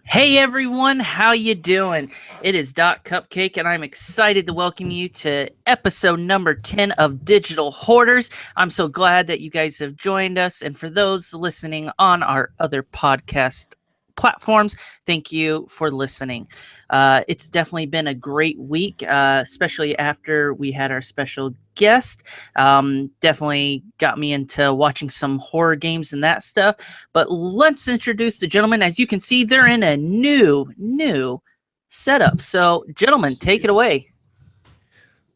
Hey everyone, how you doing? It is Doc Cupcake, and I'm excited to welcome you to episode number 10 of Digital Hoarders. I'm so glad that you guys have joined us, and for those listening on our other podcast platforms, thank you for listening. It's definitely been a great week, especially after we had our special guest. Definitely got me into watching some horror games and that stuff. But let's introduce the gentlemen. As you can see, they're in a new setup. So, gentlemen, take it away.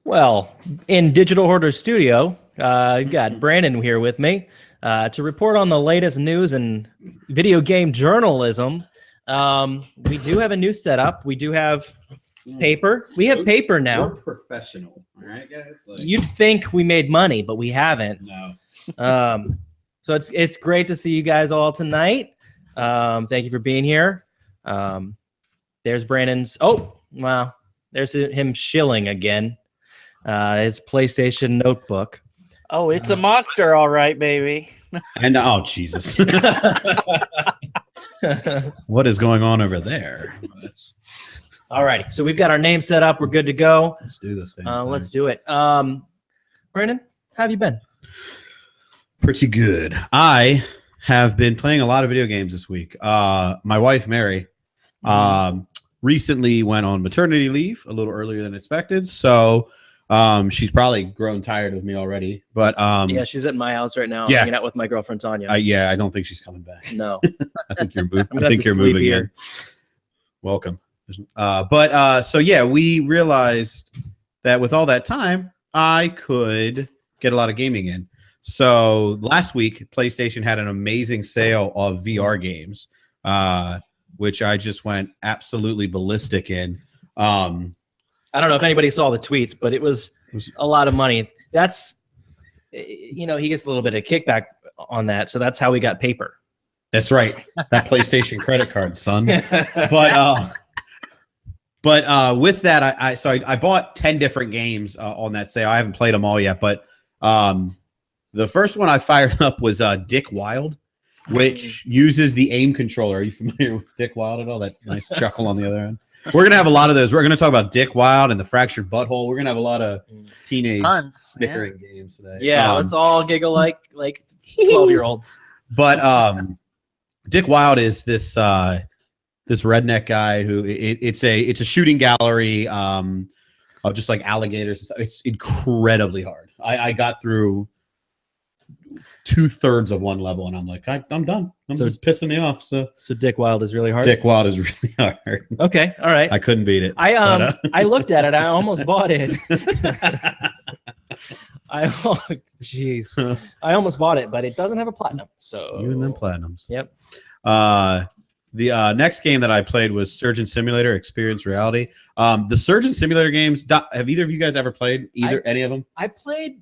Well, in Digital Hoarder Studio, I've got Brandon here with me to report on the latest news in video game journalism. We do have a new setup. We do have paper. We have paper now. We're professional, all right, guys? You'd think we made money, but we haven't. No. So it's great to see you guys all tonight. Thank you for being here. There's Brandon's. Oh, wow. There's him shilling again. It's PlayStation Notebook. Oh, it's a monster, all right, baby. And oh, Jesus. What is going on over there? All righty. So we've got our name set up. We're good to go. Let's do this thing. Let's do it. Brandon, how have you been? Pretty good. I have been playing a lot of video games this week. My wife, Mary, recently went on maternity leave a little earlier than expected. So she's probably grown tired of me already. But yeah, she's at my house right now, yeah. hanging out with my girlfriend Tanya. I don't think she's coming back. No. I think you're moving here. Welcome. So yeah, we realized that with all that time, I could get a lot of gaming in. So last week, PlayStation had an amazing sale of VR games, which I just went absolutely ballistic in. I don't know if anybody saw the tweets, but it was a lot of money. That's, he gets a little bit of kickback on that. So that's how we got paper. That's right. That PlayStation credit card, son. But with that, I bought 10 different games on that sale. I haven't played them all yet, but the first one I fired up was Dick Wild, which uses the aim controller. Are you familiar with Dick Wild at all? That nice chuckle on the other end. We're going to have a lot of those. We're going to talk about Dick Wild and the Fractured Butthole. We're going to have a lot of teenage snickering games today. Yeah, let's all giggle like 12-year-olds. But Dick Wild is this redneck guy who it's a shooting gallery of just like alligators. It's incredibly hard. I got through 2/3 of one level and I'm like, I'm done. Just pissing me off. So Dick Wild is really hard. Dick Wild is really hard. Okay, all right. I couldn't beat it. I looked at it. I almost bought it. I almost bought it, but it doesn't have a platinum. So even then platinums. Yep. The next game that I played was Surgeon Simulator Experience Reality. The Surgeon Simulator games, have either of you guys ever played any of them? I played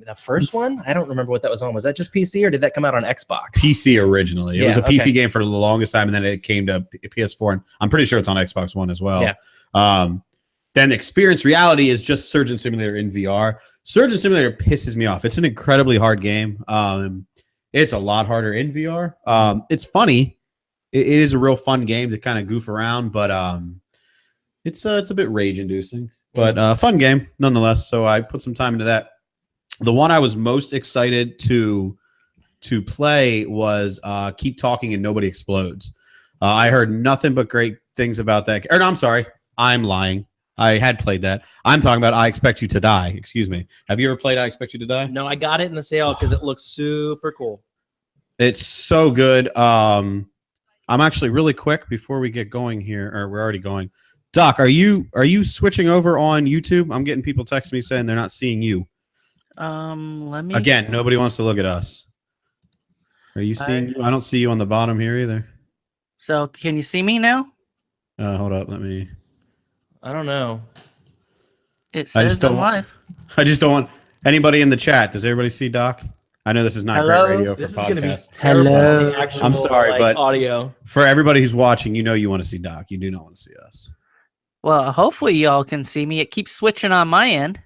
the first one. I don't remember what that was on. Was that just PC or did that come out on Xbox? PC originally. It was a PC game for the longest time, and then it came to PS4, and I'm pretty sure it's on Xbox One as well. Yeah. Then Experience Reality is just Surgeon Simulator in VR. Surgeon Simulator pisses me off. It's an incredibly hard game. It's a lot harder in VR. It's funny. It is a real fun game to kind of goof around, but it's a bit rage-inducing. But fun game nonetheless. So I put some time into that. The one I was most excited to play was Keep Talking and Nobody Explodes. I heard nothing but great things about that. Or no, I'm sorry. I'm lying. I had played that. I'm talking about I Expect You to Die. Excuse me. Have you ever played I Expect You to Die? No, I got it in the sale because it looks super cool. It's so good. I'm actually really quick before we get going here, or we're already going. Doc, are you switching over on YouTube? I'm getting people texting me saying they're not seeing you. Let me. Again, nobody wants to look at us. Are you seeing you? I don't see you on the bottom here either. So, can you see me now? Hold up. Let me. I don't know. It says I'm live. I just don't want anybody in the chat. Does everybody see Doc? I know this is not great radio for podcasts. Hello. I'm sorry, but audio. For everybody who's watching, you want to see Doc. You do not want to see us. Well, hopefully y'all can see me. It keeps switching on my end.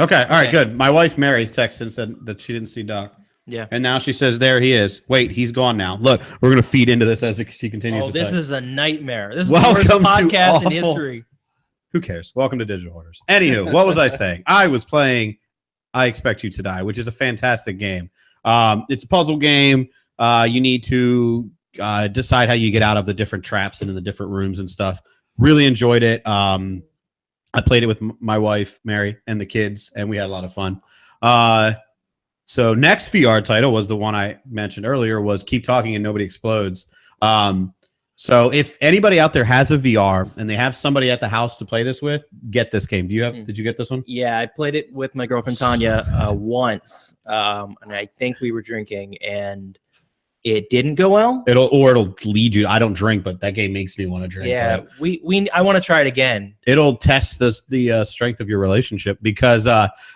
Okay. All right. Good. My wife Mary texted and said that she didn't see Doc. Yeah. And now she says, there he is. Wait, he's gone now. Look, we're going to feed into this as she continues Oh, to this type. is a nightmare. This is Welcome the worst to podcast in awful- history. Who cares? Welcome to Digital Hoarders. Anywho, what was I saying? I was playing I Expect You to Die, which is a fantastic game. It's a puzzle game. You need to decide how you get out of the different traps and in the different rooms and stuff. Really enjoyed it. I played it with my wife, Mary, and the kids, and we had a lot of fun. So next VR title was the one I mentioned earlier, was Keep Talking and Nobody Explodes. So if anybody out there has a VR and they have somebody at the house to play this with, get this game. Did you get this one? Yeah, I played it with my girlfriend Tanya once, and I think we were drinking, and it didn't go well. It'll lead you. I don't drink, but that game makes me want to drink. Yeah, I want to try it again. It'll test the strength of your relationship, because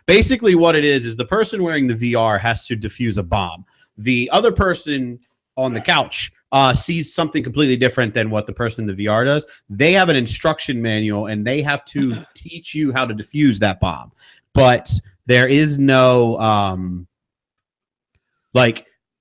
basically what it is the person wearing the VR has to defuse a bomb. The other person on the couch sees something completely different than what the person in the VR does. They have an instruction manual, and they have to teach you how to defuse that bomb. But there is no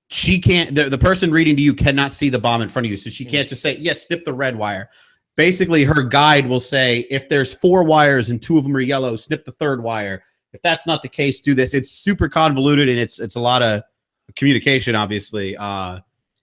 she can't. The person reading to you cannot see the bomb in front of you, so she can't just say, "Yes, snip the red wire." Basically, her guide will say, "If there's 4 wires and 2 of them are yellow, snip the 3rd wire. If that's not the case, do this." It's super convoluted, and it's a lot of communication, obviously.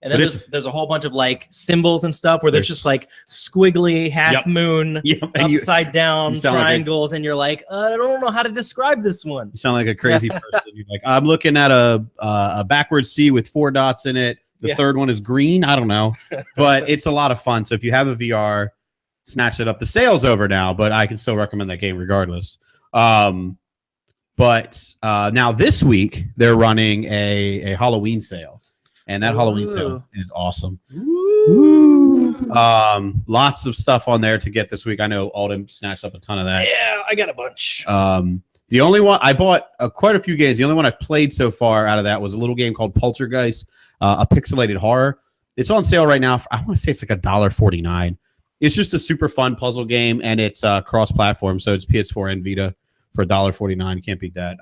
And then there's a whole bunch of like symbols and stuff where there's just like squiggly half moon, upside down triangles, and you're like, I don't know how to describe this one. You sound like a crazy person. You're like, I'm looking at a backwards C with 4 dots in it. The 3rd one is green. I don't know, but it's a lot of fun. So if you have a VR, snatch it up. The sale's over now, but I can still recommend that game regardless. But now this week they're running a Halloween sale. And that Halloween sale is awesome. Lots of stuff on there to get this week. I know Alden snatched up a ton of that. Yeah, I got a bunch. The only one I bought quite a few games. The only one I've played so far out of that was a little game called Poltergeist, a pixelated horror. It's on sale right now. I want to say it's like $1.49. It's just a super fun puzzle game, and it's cross-platform, so it's PS4 and Vita for $1.49. You can't beat that.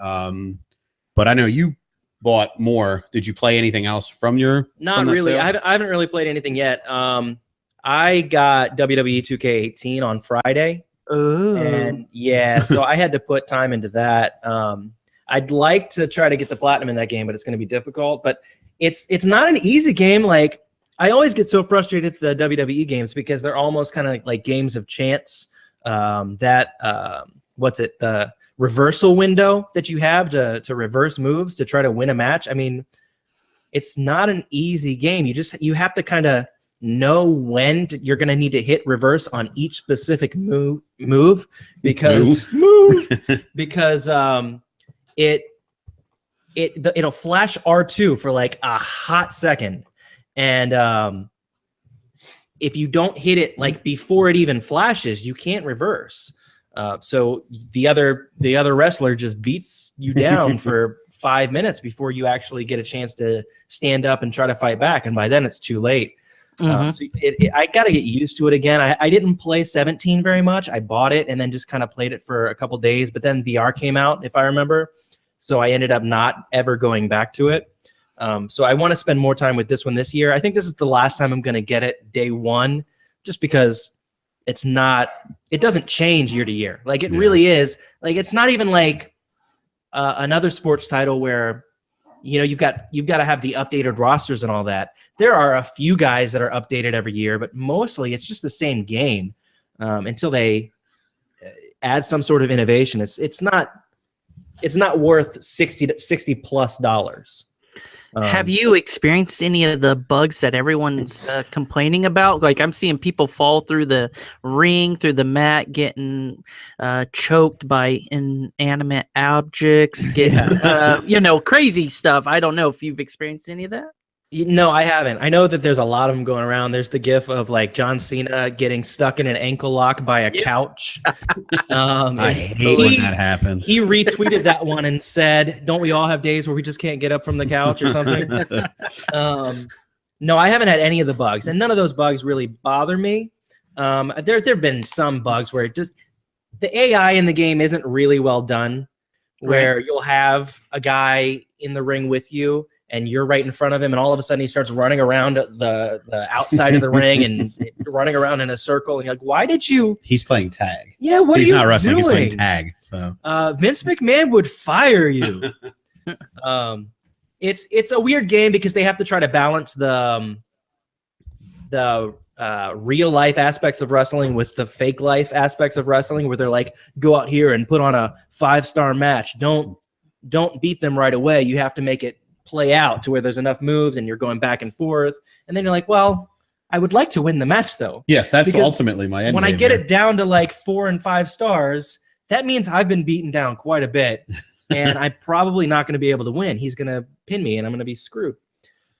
But I know you bought more. Did you play anything else from your? Not really. I haven't really played anything yet. I got WWE 2K18 on Friday. Ooh. And yeah, so I had to put time into that. I'd like to try to get the platinum in that game, but it's going to be difficult. But it's not an easy game. Like, I always get so frustrated with the WWE games because they're almost kind of like games of chance. The reversal window that you have to reverse moves to try to win a match. I mean, it's not an easy game. You have to kind of know when you're going to need to hit reverse on each specific move because it'll flash R2 for like a hot second, and if you don't hit it like before it even flashes, you can't reverse. So the other wrestler just beats you down for 5 minutes before you actually get a chance to stand up and try to fight back, and by then it's too late. So I got to get used to it again. I didn't play 17 very much. I bought it and then just kind of played it for a couple days, but then VR came out, if I remember. So I ended up not ever going back to it. So I want to spend more time with this one this year. I think this is the last time I'm going to get it day one, just because it doesn't change year to year. Like, it really is. Like, it's not even like another sports title where, you've got to have the updated rosters and all that. There are a few guys that are updated every year, but mostly it's just the same game until they add some sort of innovation. It's not worth $60+ Have you experienced any of the bugs that everyone's complaining about? Like, I'm seeing people fall through the ring, through the mat, getting choked by inanimate objects, getting, crazy stuff. I don't know if you've experienced any of that. No, I haven't. I know that there's a lot of them going around. There's the gif of like John Cena getting stuck in an ankle lock by a couch. I hate when that happens. He retweeted that one and said, "Don't we all have days where we just can't get up from the couch or something?" No, I haven't had any of the bugs, and none of those bugs really bother me. There've been some bugs where the AI in the game isn't really well done, where you'll have a guy in the ring with you, and you're right in front of him, and all of a sudden he starts running around the outside of the ring and running around in a circle, and you're like, why did you? He's playing tag. Yeah, what He's are you not wrestling. doing? He's playing tag. So Vince McMahon would fire you. It's a weird game because they have to try to balance the real life aspects of wrestling with the fake life aspects of wrestling, where they're like, go out here and put on a 5-star match. Don't beat them right away. You have to make it play out to where there's enough moves and you're going back and forth. And then you're like, well, I would like to win the match though. Yeah, that's because ultimately my end. When I get it down to like 4 and 5 stars, that means I've been beaten down quite a bit. And I'm probably not going to be able to win. He's going to pin me and I'm going to be screwed.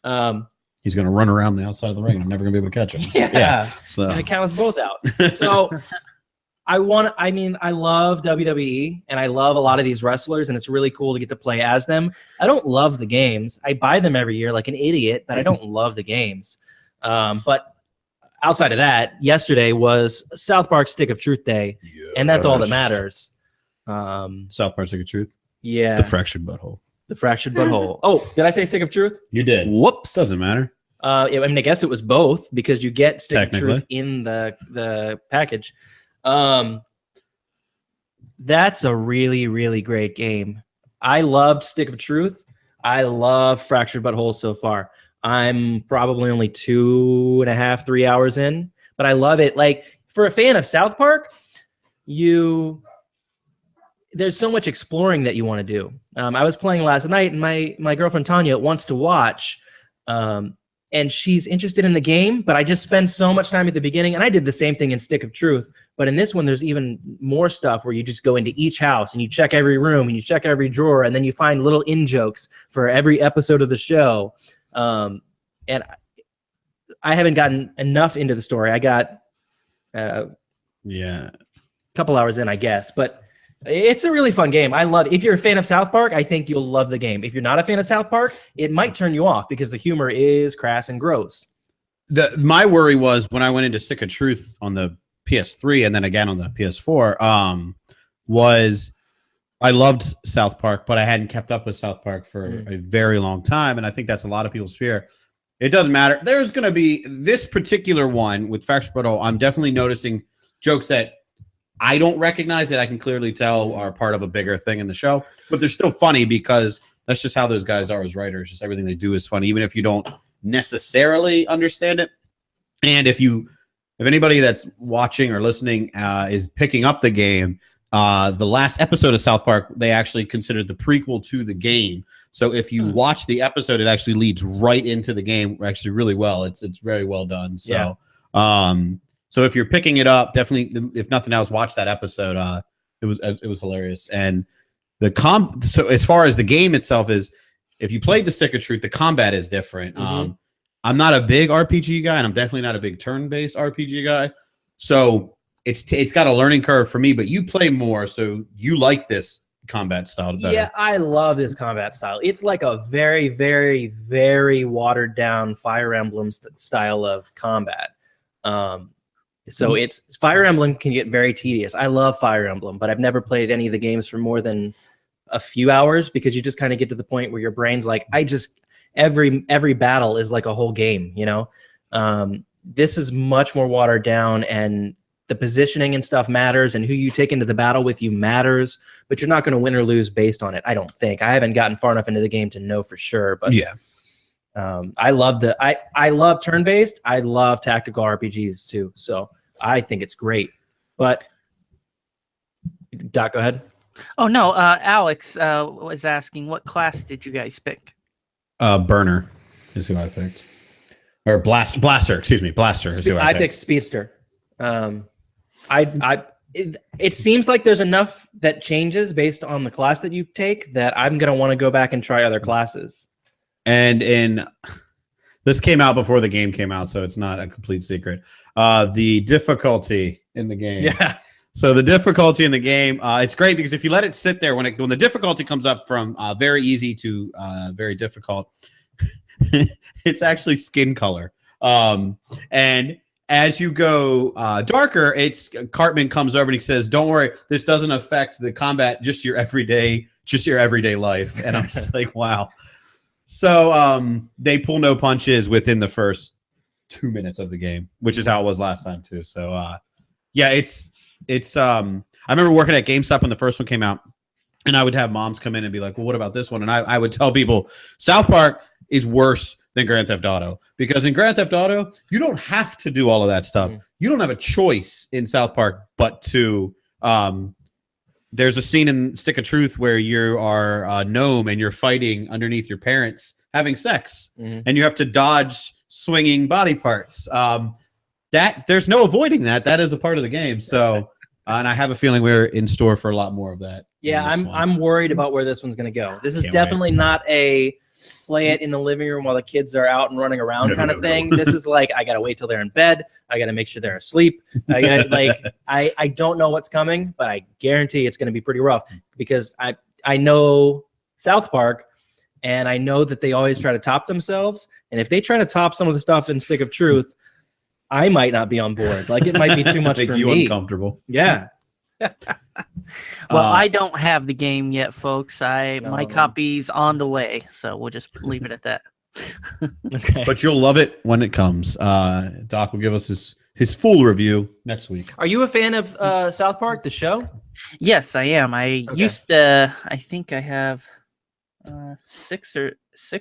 He's going to run around the outside of the ring, and I'm never going to be able to catch him. Yeah. So And it counts both out. So I love WWE and I love a lot of these wrestlers, and it's really cool to get to play as them. I don't love the games. I buy them every year like an idiot, but I don't love the games. But outside of that, yesterday was South Park Stick of Truth Day, and that's all that matters. South Park Stick of Truth. Yeah. The fractured butthole. The fractured butthole. Oh, did I say Stick of Truth? You did. Whoops. Doesn't matter. I mean, I guess it was both because you get Stick of Technically. Truth in the package. That's a really, really great game. I loved Stick of Truth. I love Fractured Butthole so far. I'm probably only 2.5, 3 hours in, but I love it. Like, for a fan of South Park, there's so much exploring that you want to do. I was playing last night, and my girlfriend Tanya wants to watch, and she's interested in the game, but I just spend so much time at the beginning, and I did the same thing in Stick of Truth. But in this one, there's even more stuff where you just go into each house, and you check every room, and you check every drawer, and then you find little in-jokes for every episode of the show. And I haven't gotten enough into the story. I got a couple hours in, I guess, but it's a really fun game. I love it. If you're a fan of South Park, I think you'll love the game. If you're not a fan of South Park, it might turn you off because the humor is crass and gross. My worry was when I went into Stick of Truth on the PS3 and then again on the PS4, was I loved South Park, but I hadn't kept up with South Park for a very long time, and I think that's a lot of people's fear. It doesn't matter. There's going to be this particular one with Fractured Butthole. I'm definitely noticing jokes that I don't recognize that I can clearly tell are part of a bigger thing in the show, but they're still funny because that's just how those guys are as writers. Just everything they do is funny, even if you don't necessarily understand it. And if anybody that's watching or listening is picking up the game, the last episode of South Park, they actually considered the prequel to the game. So if you watch the episode, it actually leads right into the game actually really well. It's very well done. So, so if you're picking it up, definitely, if nothing else, watch that episode. It was hilarious. And so as far as the game itself is, if you played the Stick of Truth, the combat is different. I'm not a big RPG guy, and I'm definitely not a big turn-based RPG guy. So it's got a learning curve for me, but you play more, so you like this combat style better. Yeah, I love this combat style. It's like a very, very, very watered down Fire Emblem style of combat. So it's Fire Emblem can get very tedious. I love Fire Emblem, but I've never played any of the games for more than a few hours because you just kind of get to the point where your brain's like, every battle is like a whole game, you know? This is much more watered down, and the positioning and stuff matters, and who you take into the battle with you matters, but you're not going to win or lose based on it, I don't think. I haven't gotten far enough into the game to know for sure, but yeah. I love turn-based. I love tactical RPGs too, so I think it's great. But Doc, go ahead. Oh no, Alex was asking, what class did you guys pick? Burner is who I picked, or Blaster. Excuse me, Blaster is who I picked Speedster. It seems like there's enough that changes based on the class that you take that I'm gonna want to go back and try other classes. And this came out before the game came out, so it's not a complete secret. The difficulty in the game. Yeah. So the difficulty in the game, it's great because if you let it sit there, when the difficulty comes up from very easy to very difficult, it's actually skin color. And as you go darker, Cartman comes over and he says, "Don't worry, this doesn't affect the combat, just your everyday life." And I'm just like, wow. So they pull no punches within the first 2 minutes of the game, which is how it was last time too. So yeah, it's I remember working at GameStop when the first one came out, and I would have moms come in and be like, well, what about this one? And I would tell people South Park is worse than Grand Theft Auto, because in Grand Theft Auto, you don't have to do all of that stuff. You don't have a choice in South Park but to there's a scene in Stick of Truth where you are a gnome and you're fighting underneath your parents having sex, and you have to dodge swinging body parts. That there's no avoiding that. That is a part of the game. So, and I have a feeling we're in store for a lot more of that. Yeah, I'm worried about where this one's going to go. This is definitely not a play it in the living room while the kids are out and running around kind of thing. This is like, I got to wait till they're in bed. I got to make sure they're asleep. I got like, I don't know what's coming, but I guarantee it's going to be pretty rough, because I know South Park, and I know that they always try to top themselves. And if they try to top some of the stuff in Stick of Truth, I might not be on board. Like, it might be too much for me. Uncomfortable. Yeah. Well, I don't have the game yet, folks. My copy's on the way, so we'll just leave it at that. Okay. But you'll love it when it comes. Doc will give us his full review next week. Are you a fan of South Park, the show? Yes, I am. I used to. I think I have 6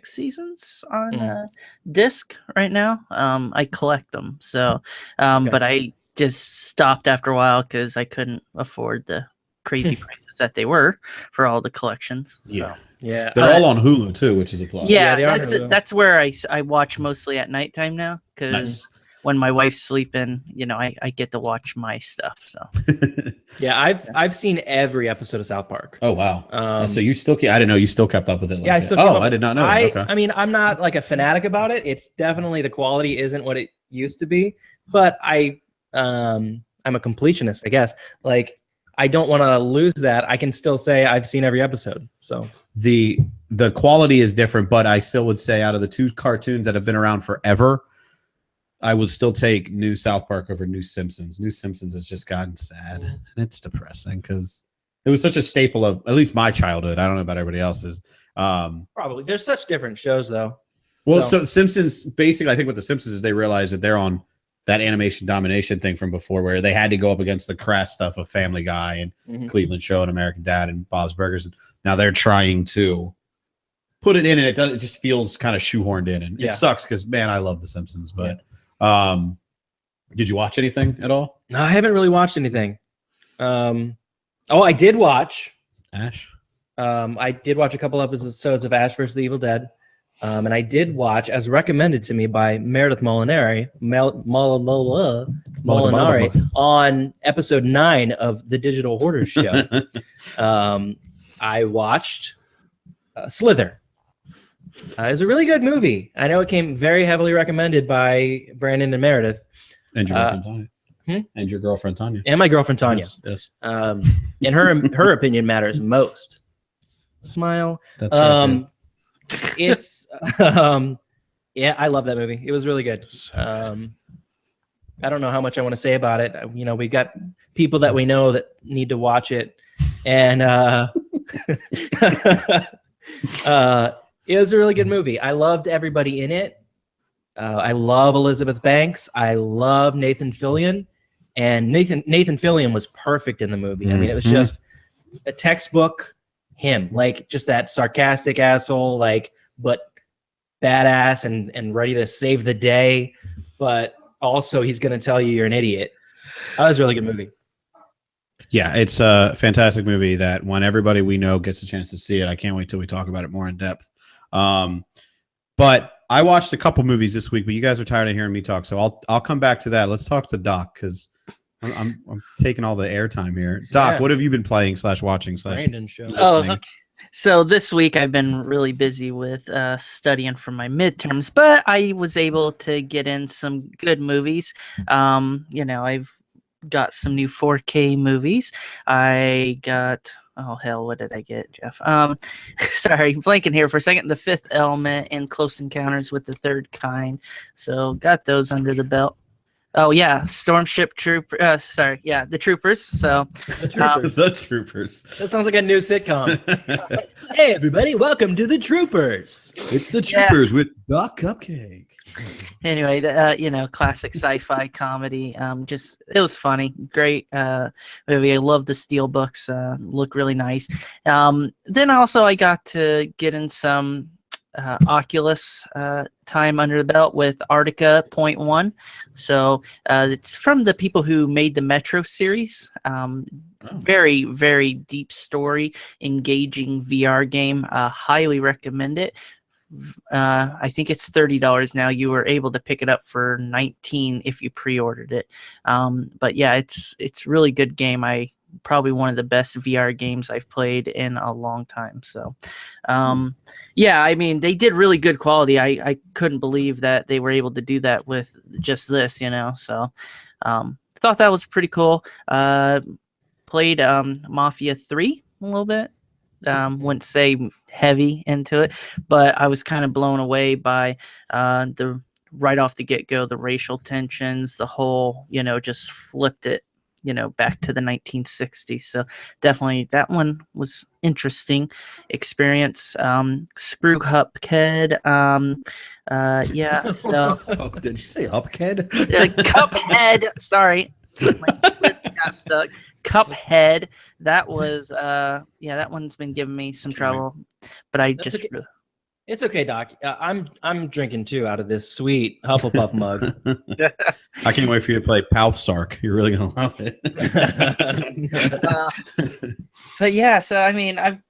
seasons on disc right now. I collect them, so but I just stopped after a while because I couldn't afford the crazy prices that they were for all the collections. So. Yeah, they're all on Hulu too, which is a plus. Yeah, they are that's where I watch mostly at nighttime now, because when my wife's sleeping, I get to watch my stuff. So yeah, I've seen every episode of South Park. Oh wow! So you still I didn't know you still kept up with it. Like I still. I did not know. That. Okay. I mean, I'm not like a fanatic about it. It's definitely, the quality isn't what it used to be, but I'm a completionist, I guess. Like, I don't want to lose that. I can still say I've seen every episode. So the quality is different, but I still would say out of the 2 cartoons that have been around forever, I would still take New South Park over New Simpsons. New Simpsons has just gotten sad, and it's depressing because it was such a staple of at least my childhood. I don't know about everybody else's. Probably. There's such different shows though. Well, so Simpsons, basically, I think what the Simpsons is, they realize that they're on that animation domination thing from before, where they had to go up against the crass stuff of Family Guy and Cleveland Show and American Dad and Bob's Burgers. And now they're trying to put it in, and it just feels kind of shoehorned in, and it sucks because, man, I love the Simpsons. But did you watch anything at all? No, I haven't really watched anything. I did watch Ash. I did watch a couple episodes of Ash vs. the Evil Dead. And I did watch, as recommended to me by Meredith Molinari, on episode 9 of the Digital Hoarders show. I watched Slither. It's a really good movie. I know it came very heavily recommended by Brandon and Meredith. And your girlfriend Tanya. And your girlfriend Tanya. And my girlfriend Tanya. Yes. And her opinion matters most. Smile. That's right. It's yeah, I love that movie. It was really good. I don't know how much I want to say about it. We got people that we know that need to watch it, and it was a really good movie. I loved everybody in it. I love Elizabeth Banks. I love Nathan Fillion, and Nathan Fillion was perfect in the movie. I mean, it was just a textbook him, like just that sarcastic asshole, like, but badass and ready to save the day, but also he's going to tell you you're an idiot. That was a really good movie. Yeah, it's a fantastic movie that when everybody we know gets a chance to see it, I can't wait till we talk about it more in depth. But I watched a couple movies this week, but you guys are tired of hearing me talk, so I'll come back to that. Let's talk to Doc, because I'm taking all the airtime here. Doc, what have you been playing / watching / Brandon show. Okay. So this week I've been really busy with studying for my midterms, but I was able to get in some good movies. I've got some new 4K movies. I got, oh hell, what did I get, Jeff? Sorry, blanking here for a second. The Fifth Element and Close Encounters with the Third Kind. So got those under the belt. Oh yeah, Stormship Troop. Sorry, yeah, the Troopers. So The Troopers. The Troopers. That sounds like a new sitcom. Hey, everybody, welcome to the Troopers. It's the Yeah. Troopers with Doc Cupcake. anyway, classic sci-fi comedy. Just it was funny, great movie. I love the steel books. Look really nice. Then also I got to get in some Oculus time under the belt with Arctica Point One. So it's from the people who made the Metro series. Very, very deep story, engaging VR game. Highly recommend it. I think it's $30 now. You were able to pick it up for $19 if you pre-ordered it. But yeah, it's really good game. Probably one of the best VR games I've played in a long time. So, yeah, I mean, they did really good quality. I couldn't believe that they were able to do that with just this, So, thought that was pretty cool. Played Mafia 3 a little bit. Wouldn't say heavy into it, but I was kind of blown away by the right off the get-go, the racial tensions, the whole, just flipped it, back to the 1960s. So definitely that one was interesting experience. Screw Cuphead. Yeah. So Oh, did you say Uphead? Cuphead. Sorry. My lip got stuck. Cuphead. That was that one's been giving me some trouble, but That's okay. It's okay, Doc. I'm drinking too out of this sweet Hufflepuff mug. I can't wait for you to play Palthsark. You're really gonna love it. But yeah, so I mean, I've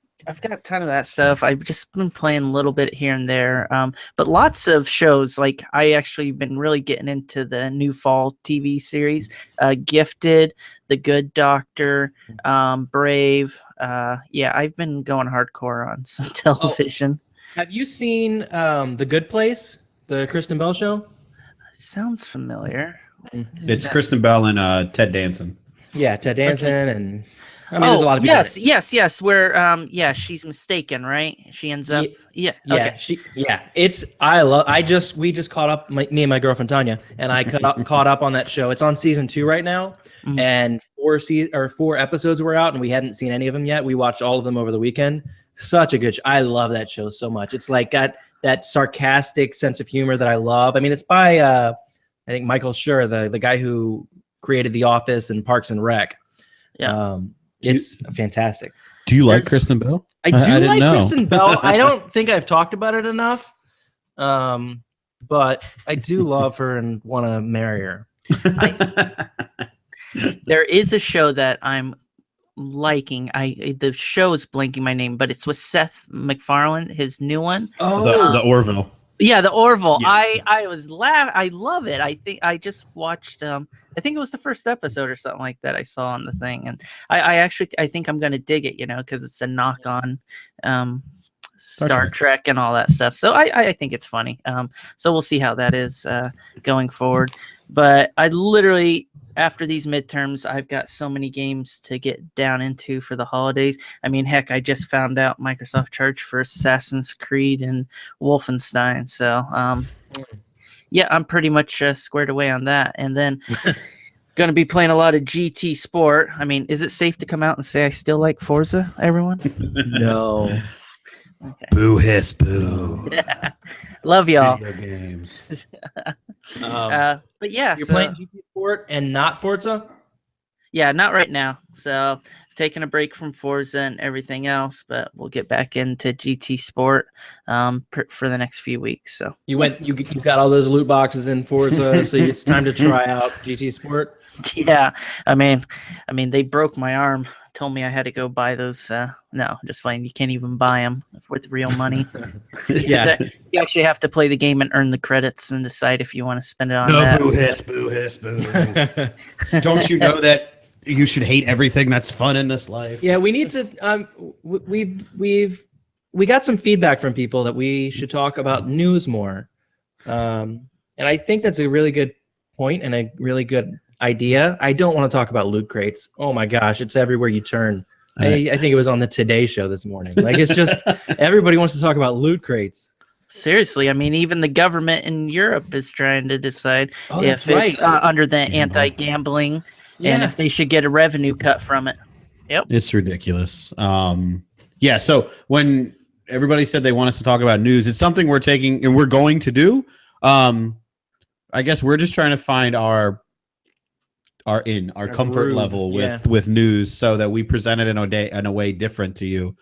got a ton of that stuff. I've just been playing a little bit here and there, but lots of shows. Like I actually been really getting into the new fall TV series, Gifted, The Good Doctor, Brave. Yeah, I've been going hardcore on some television. Have you seen The Good Place, the Kristen Bell show? Sounds familiar. It's Kristen Bell and Ted Danson. Yeah, Ted Danson and there's a lot of people. Yes. Where she's mistaken, right? She ends up we just caught up, me and my girlfriend Tanya, and I caught up on that show. It's on season 2 right now, and 4 episodes were out, and we hadn't seen any of them yet. We watched all of them over the weekend. Such a good show. I love that show so much. It's like got that sarcastic sense of humor that I love. I mean, it's by I think Michael Schur, the guy who created The Office and Parks and Rec. Yeah. It's fantastic. Do you like Kristen Bell? I do like Kristen Bell. I don't think I've talked about it enough, but I do love her and want to marry her. There is a show that I'm liking. The show is blanking my name, but it's with Seth MacFarlane, his new one. Oh, the Orville. Yeah, the Orville. Yeah. I was I love it. I think I just watched. I think it was the first episode or something like that I saw on the thing, and I think I'm gonna dig it. Because it's a knock on Star Trek and all that stuff. So I think it's funny. So we'll see how that is going forward. But I literally, after these midterms, I've got so many games to get down into for the holidays. I mean, heck, I just found out Microsoft charged for Assassin's Creed and Wolfenstein. So, yeah, I'm pretty much squared away on that. And then going to be playing a lot of GT Sport. I mean, is it safe to come out and say I still like Forza, everyone? No. Okay. Boo hiss boo. Love y'all. Video games. But yeah, you're playing GT Sport and not Forza? Yeah, not right now. So taking a break from Forza and everything else, but we'll get back into GT Sport for the next few weeks. So you got all those loot boxes in Forza, so it's time to try out GT Sport. Yeah, I mean, they broke my arm. Told me I had to go buy those. No, just fine. You can't even buy them with real money. Yeah, you actually have to play the game and earn the credits and decide if you want to spend it on that. Boo hiss, boo hiss, boo. Don't you know that you should hate everything that's fun in this life? Yeah, we need to. We got some feedback from people that we should talk about news more, and I think that's a really good point and a really good idea. I don't want to talk about loot crates. Oh my gosh, it's everywhere you turn. I think it was on the Today Show this morning. Like, it's just everybody wants to talk about loot crates. Seriously, I mean, even the government in Europe is trying to decide if that's it's right. under the Gamble. anti-gambling and Yeah. if they should get a revenue cut from it. Yep. It's ridiculous. Yeah. So when everybody said they want us to talk about news, it's something we're taking and we're going to do. I guess we're just trying to find our comfort groove, level with news so that we present it in a way different to you.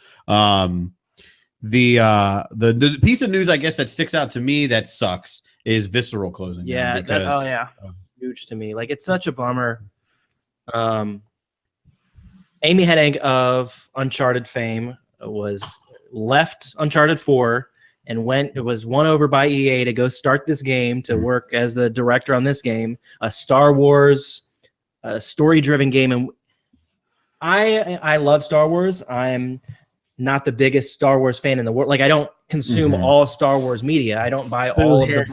The piece of news I guess that sticks out to me that sucks is Visceral closing Yeah, down because that's huge to me. Like, it's such a bummer. Amy Hennig of Uncharted fame was left Uncharted 4 and was won over by EA to go start this game, to work as the director on this game, a Star Wars story-driven game. And I love Star Wars. I'm not the biggest Star Wars fan in the world. Like, I don't consume all Star Wars media. I don't buy all of the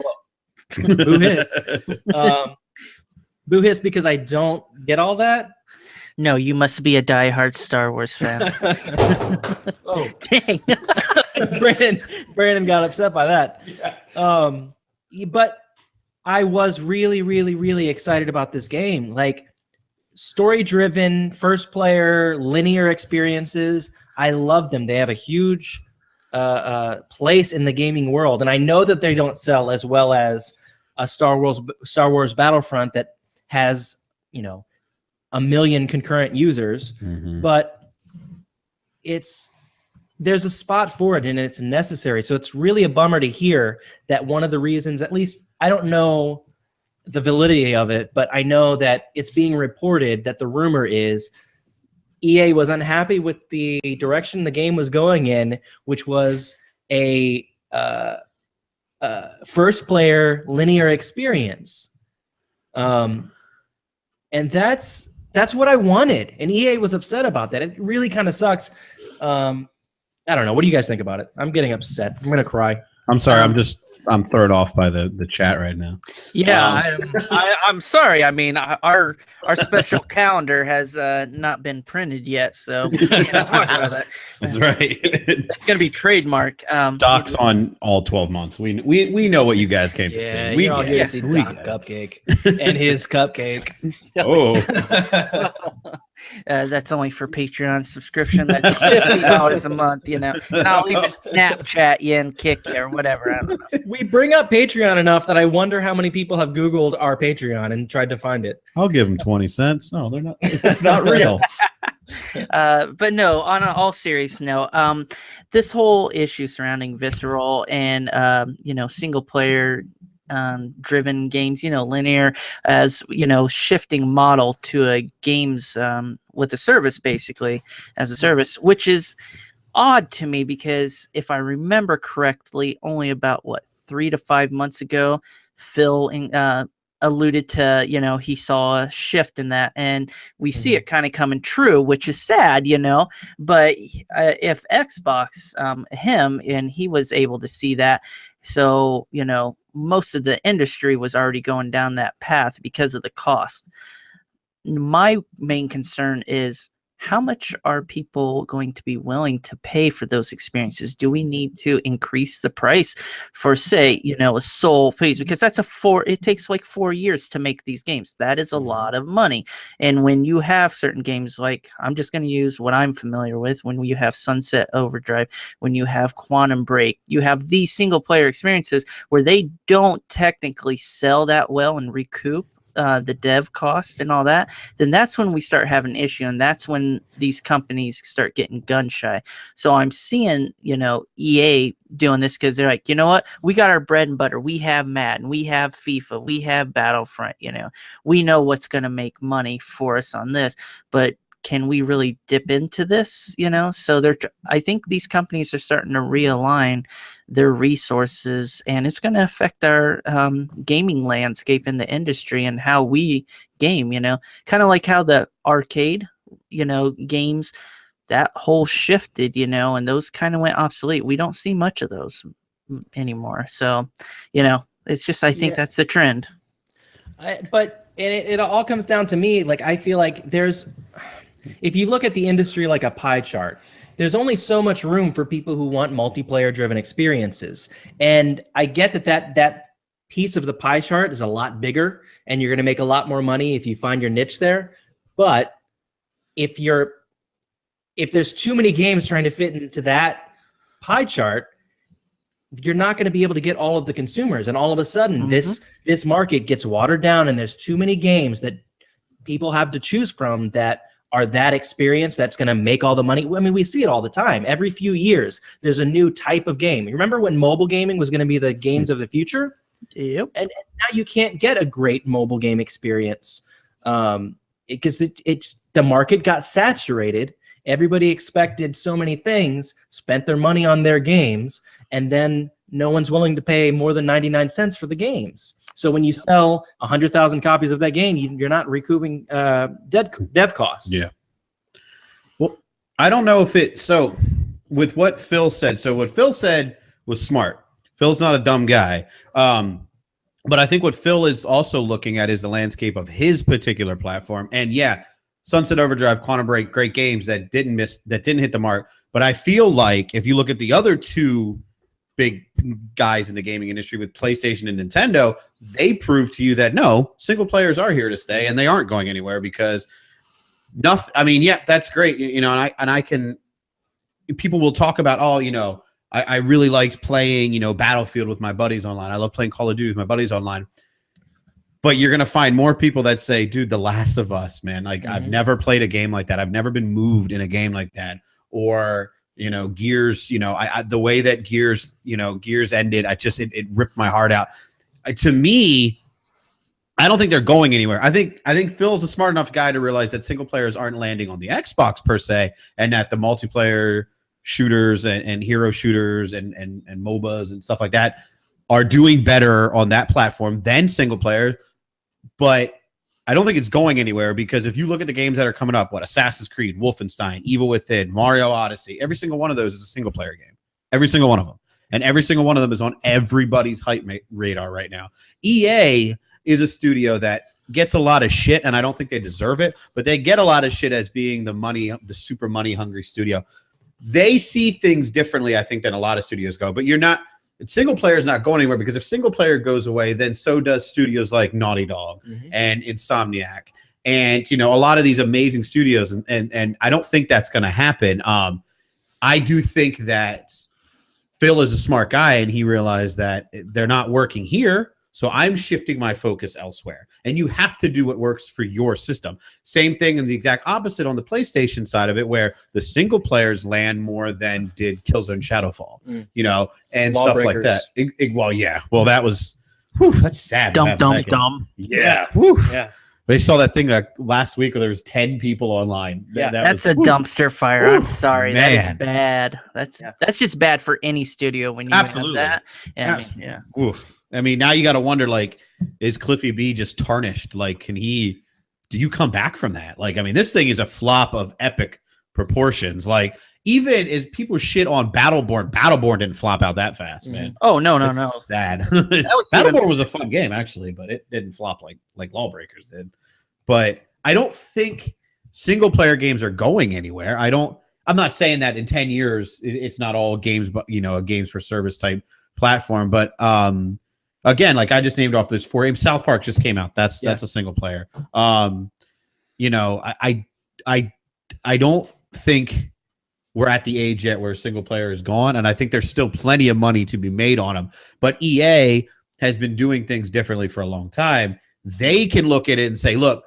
books. Boo hiss. Boo hiss because I don't get all that. No, you must be a diehard Star Wars fan. Oh, Dang. Brandon got upset by that. But I was really, really, really excited about this game. Like, story-driven, first-player, linear experiences. I love them. They have a huge place in the gaming world, and I know that they don't sell as well as a Star Wars Battlefront that has, 1 million concurrent users, but there's a spot for it and it's necessary. So it's really a bummer to hear that one of the reasons, at least I don't know the validity of it, but I know that it's being reported that the rumor is EA was unhappy with the direction the game was going in, which was a first player linear experience. And that's what I wanted, and EA was upset about that. It really kind of sucks. I don't know. What do you guys think about it? I'm getting upset. I'm gonna cry. I'm sorry. I'm thrown off by the chat right now. Yeah, I'm sorry. I mean, our special calendar has not been printed yet, so we can't talk about that. That's right. That's gonna be trademark. Doc's on all 12 months. We know what you guys came to see. We you're all here to see Doc Cupcake and his cupcake. Oh, that's only for Patreon subscription. That's $50 a month. And I'll even Snapchat you and kick you or whatever. I don't know. We bring up Patreon enough that I wonder how many people have Googled our Patreon and tried to find it. I'll give them 20 cents. No, they're not. That's not real. But no, on an all serious note, this whole issue surrounding Visceral and single player driven games, linear as shifting model to a games with a service, basically as a service, which is odd to me because if I remember correctly, only about 3 to 5 months ago, Phil alluded to, he saw a shift in that, and we see it kind of coming true, which is sad, but if Xbox, and he was able to see that, so, most of the industry was already going down that path because of the cost. My main concern is, how much are people going to be willing to pay for those experiences? Do we need to increase the price for, say, a Soul piece? Because it takes like 4 years to make these games. That is a lot of money. And when you have certain games, like, I'm just going to use what I'm familiar with, when you have Sunset Overdrive, when you have Quantum Break, you have these single player experiences where they don't technically sell that well and recoup the dev cost and all that, then that's when we start having an issue, and that's when these companies start getting gun shy. So I'm seeing, EA doing this because they're like, you know what? We got our bread and butter. We have Madden, we have FIFA, we have Battlefront. We know what's going to make money for us on this, but can we really dip into this? So I think these companies are starting to realign their resources, and it's going to affect our gaming landscape in the industry and how we game, kind of like how the arcade, games, that whole shifted, and those kind of went obsolete. We don't see much of those anymore. So, it's just, I think that's the trend. But it all comes down to me. Like, I feel like if you look at the industry like a pie chart, there's only so much room for people who want multiplayer driven experiences. And I get that piece of the pie chart is a lot bigger and you're going to make a lot more money if you find your niche there. But if there's too many games trying to fit into that pie chart, you're not going to be able to get all of the consumers. And all of a sudden this market gets watered down and there's too many games that people have to choose from that are that experience that's going to make all the money. I mean, we see it all the time. Every few years, there's a new type of game. You remember when mobile gaming was going to be the games of the future? Yep. And now you can't get a great mobile game experience because it's the market got saturated. Everybody expected so many things, spent their money on their games, and then no one's willing to pay more than 99 cents for the games. So when you sell 100,000 copies of that game, you're not recouping dev costs. Yeah. Well, I don't know if so with what Phil said. So what Phil said was smart. Phil's not a dumb guy. But I think what Phil is also looking at is the landscape of his particular platform. And yeah, Sunset Overdrive, Quantum Break, great games that didn't hit the mark. But I feel like if you look at the other two big guys in the gaming industry with PlayStation and Nintendo, they prove to you that no, single players are here to stay and they aren't going anywhere because nothing. I mean, yeah, that's great. You know, and I can, people will talk about, oh, you know, I really liked playing, you know, Battlefield with my buddies online. I love playing Call of Duty with my buddies online. But you're going to find more people that say, dude, The Last of Us, man. Like, I've never played a game like that. I've never been moved in a game like that. Or, you know, Gears, you know, the way that Gears ended, it ripped my heart out. To me, I don't think they're going anywhere. I think Phil's a smart enough guy to realize that single players aren't landing on the Xbox per se, and that the multiplayer shooters and hero shooters and MOBAs and stuff like that are doing better on that platform than single player. But I don't think it's going anywhere because if you look at the games that are coming up, Assassin's Creed, Wolfenstein, Evil Within, Mario Odyssey, every single one of those is a single player game. Every single one of them. And every single one of them is on everybody's hype radar right now. EA is a studio that gets a lot of shit, and I don't think they deserve it, but they get a lot of shit as being the super money hungry studio. They see things differently, I think, than a lot of studios go. But single player is not going anywhere because if single player goes away, then so does studios like Naughty Dog and Insomniac, and you know, a lot of these amazing studios. And I don't think that's going to happen. I do think that Phil is a smart guy, and he realized that they're not working here. So I'm shifting my focus elsewhere. And you have to do what works for your system. Same thing in the exact opposite on the PlayStation side of it, where the single players land more than did Killzone Shadowfall, you know, and stuff like that. Well, yeah. Well, that was, that's sad. Dumb. Yeah. Yeah. They saw that thing last week where there was 10 people online. Yeah, that's a dumpster fire. I'm sorry. Man. That is bad. That's just bad for any studio when you have that. And yeah. Oof. I mean, now you got to wonder, like, is Cliffy B just tarnished? Like, do you come back from that? Like, I mean, this thing is a flop of epic proportions. Like, even as people shit on Battleborn didn't flop out that fast, man. Oh, no. Sad. Battleborn was a fun game, actually, but it didn't flop like Lawbreakers did. But I don't think single player games are going anywhere. I'm not saying that in 10 years, it's not all games, but, you know, a games for service type platform. But, again, like I just named off those 4 games. South Park just came out. That's a single player. You know, I don't think we're at the age yet where single player is gone, and I think there's still plenty of money to be made on them. But EA has been doing things differently for a long time. They can look at it and say, look,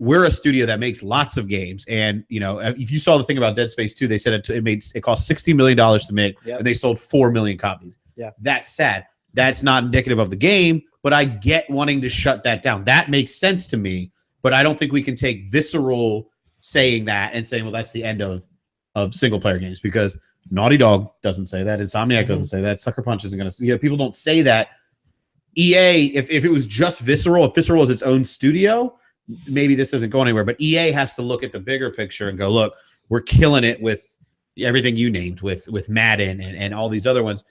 we're a studio that makes lots of games. And, you know, if you saw the thing about Dead Space 2, they said it cost $60 million to make, and they sold 4 million copies. Yeah. That's sad. That's not indicative of the game, but I get wanting to shut that down. That makes sense to me, but I don't think we can take visceral saying that and saying, well, that's the end of single player games, because Naughty Dog doesn't say that. Insomniac doesn't say that. Sucker Punch isn't going to, you know, people don't say that. EA, if it was just Visceral, if Visceral is its own studio, maybe this isn't going anywhere, but EA has to look at the bigger picture and go, look, we're killing it with everything you named, with Madden and all these other ones.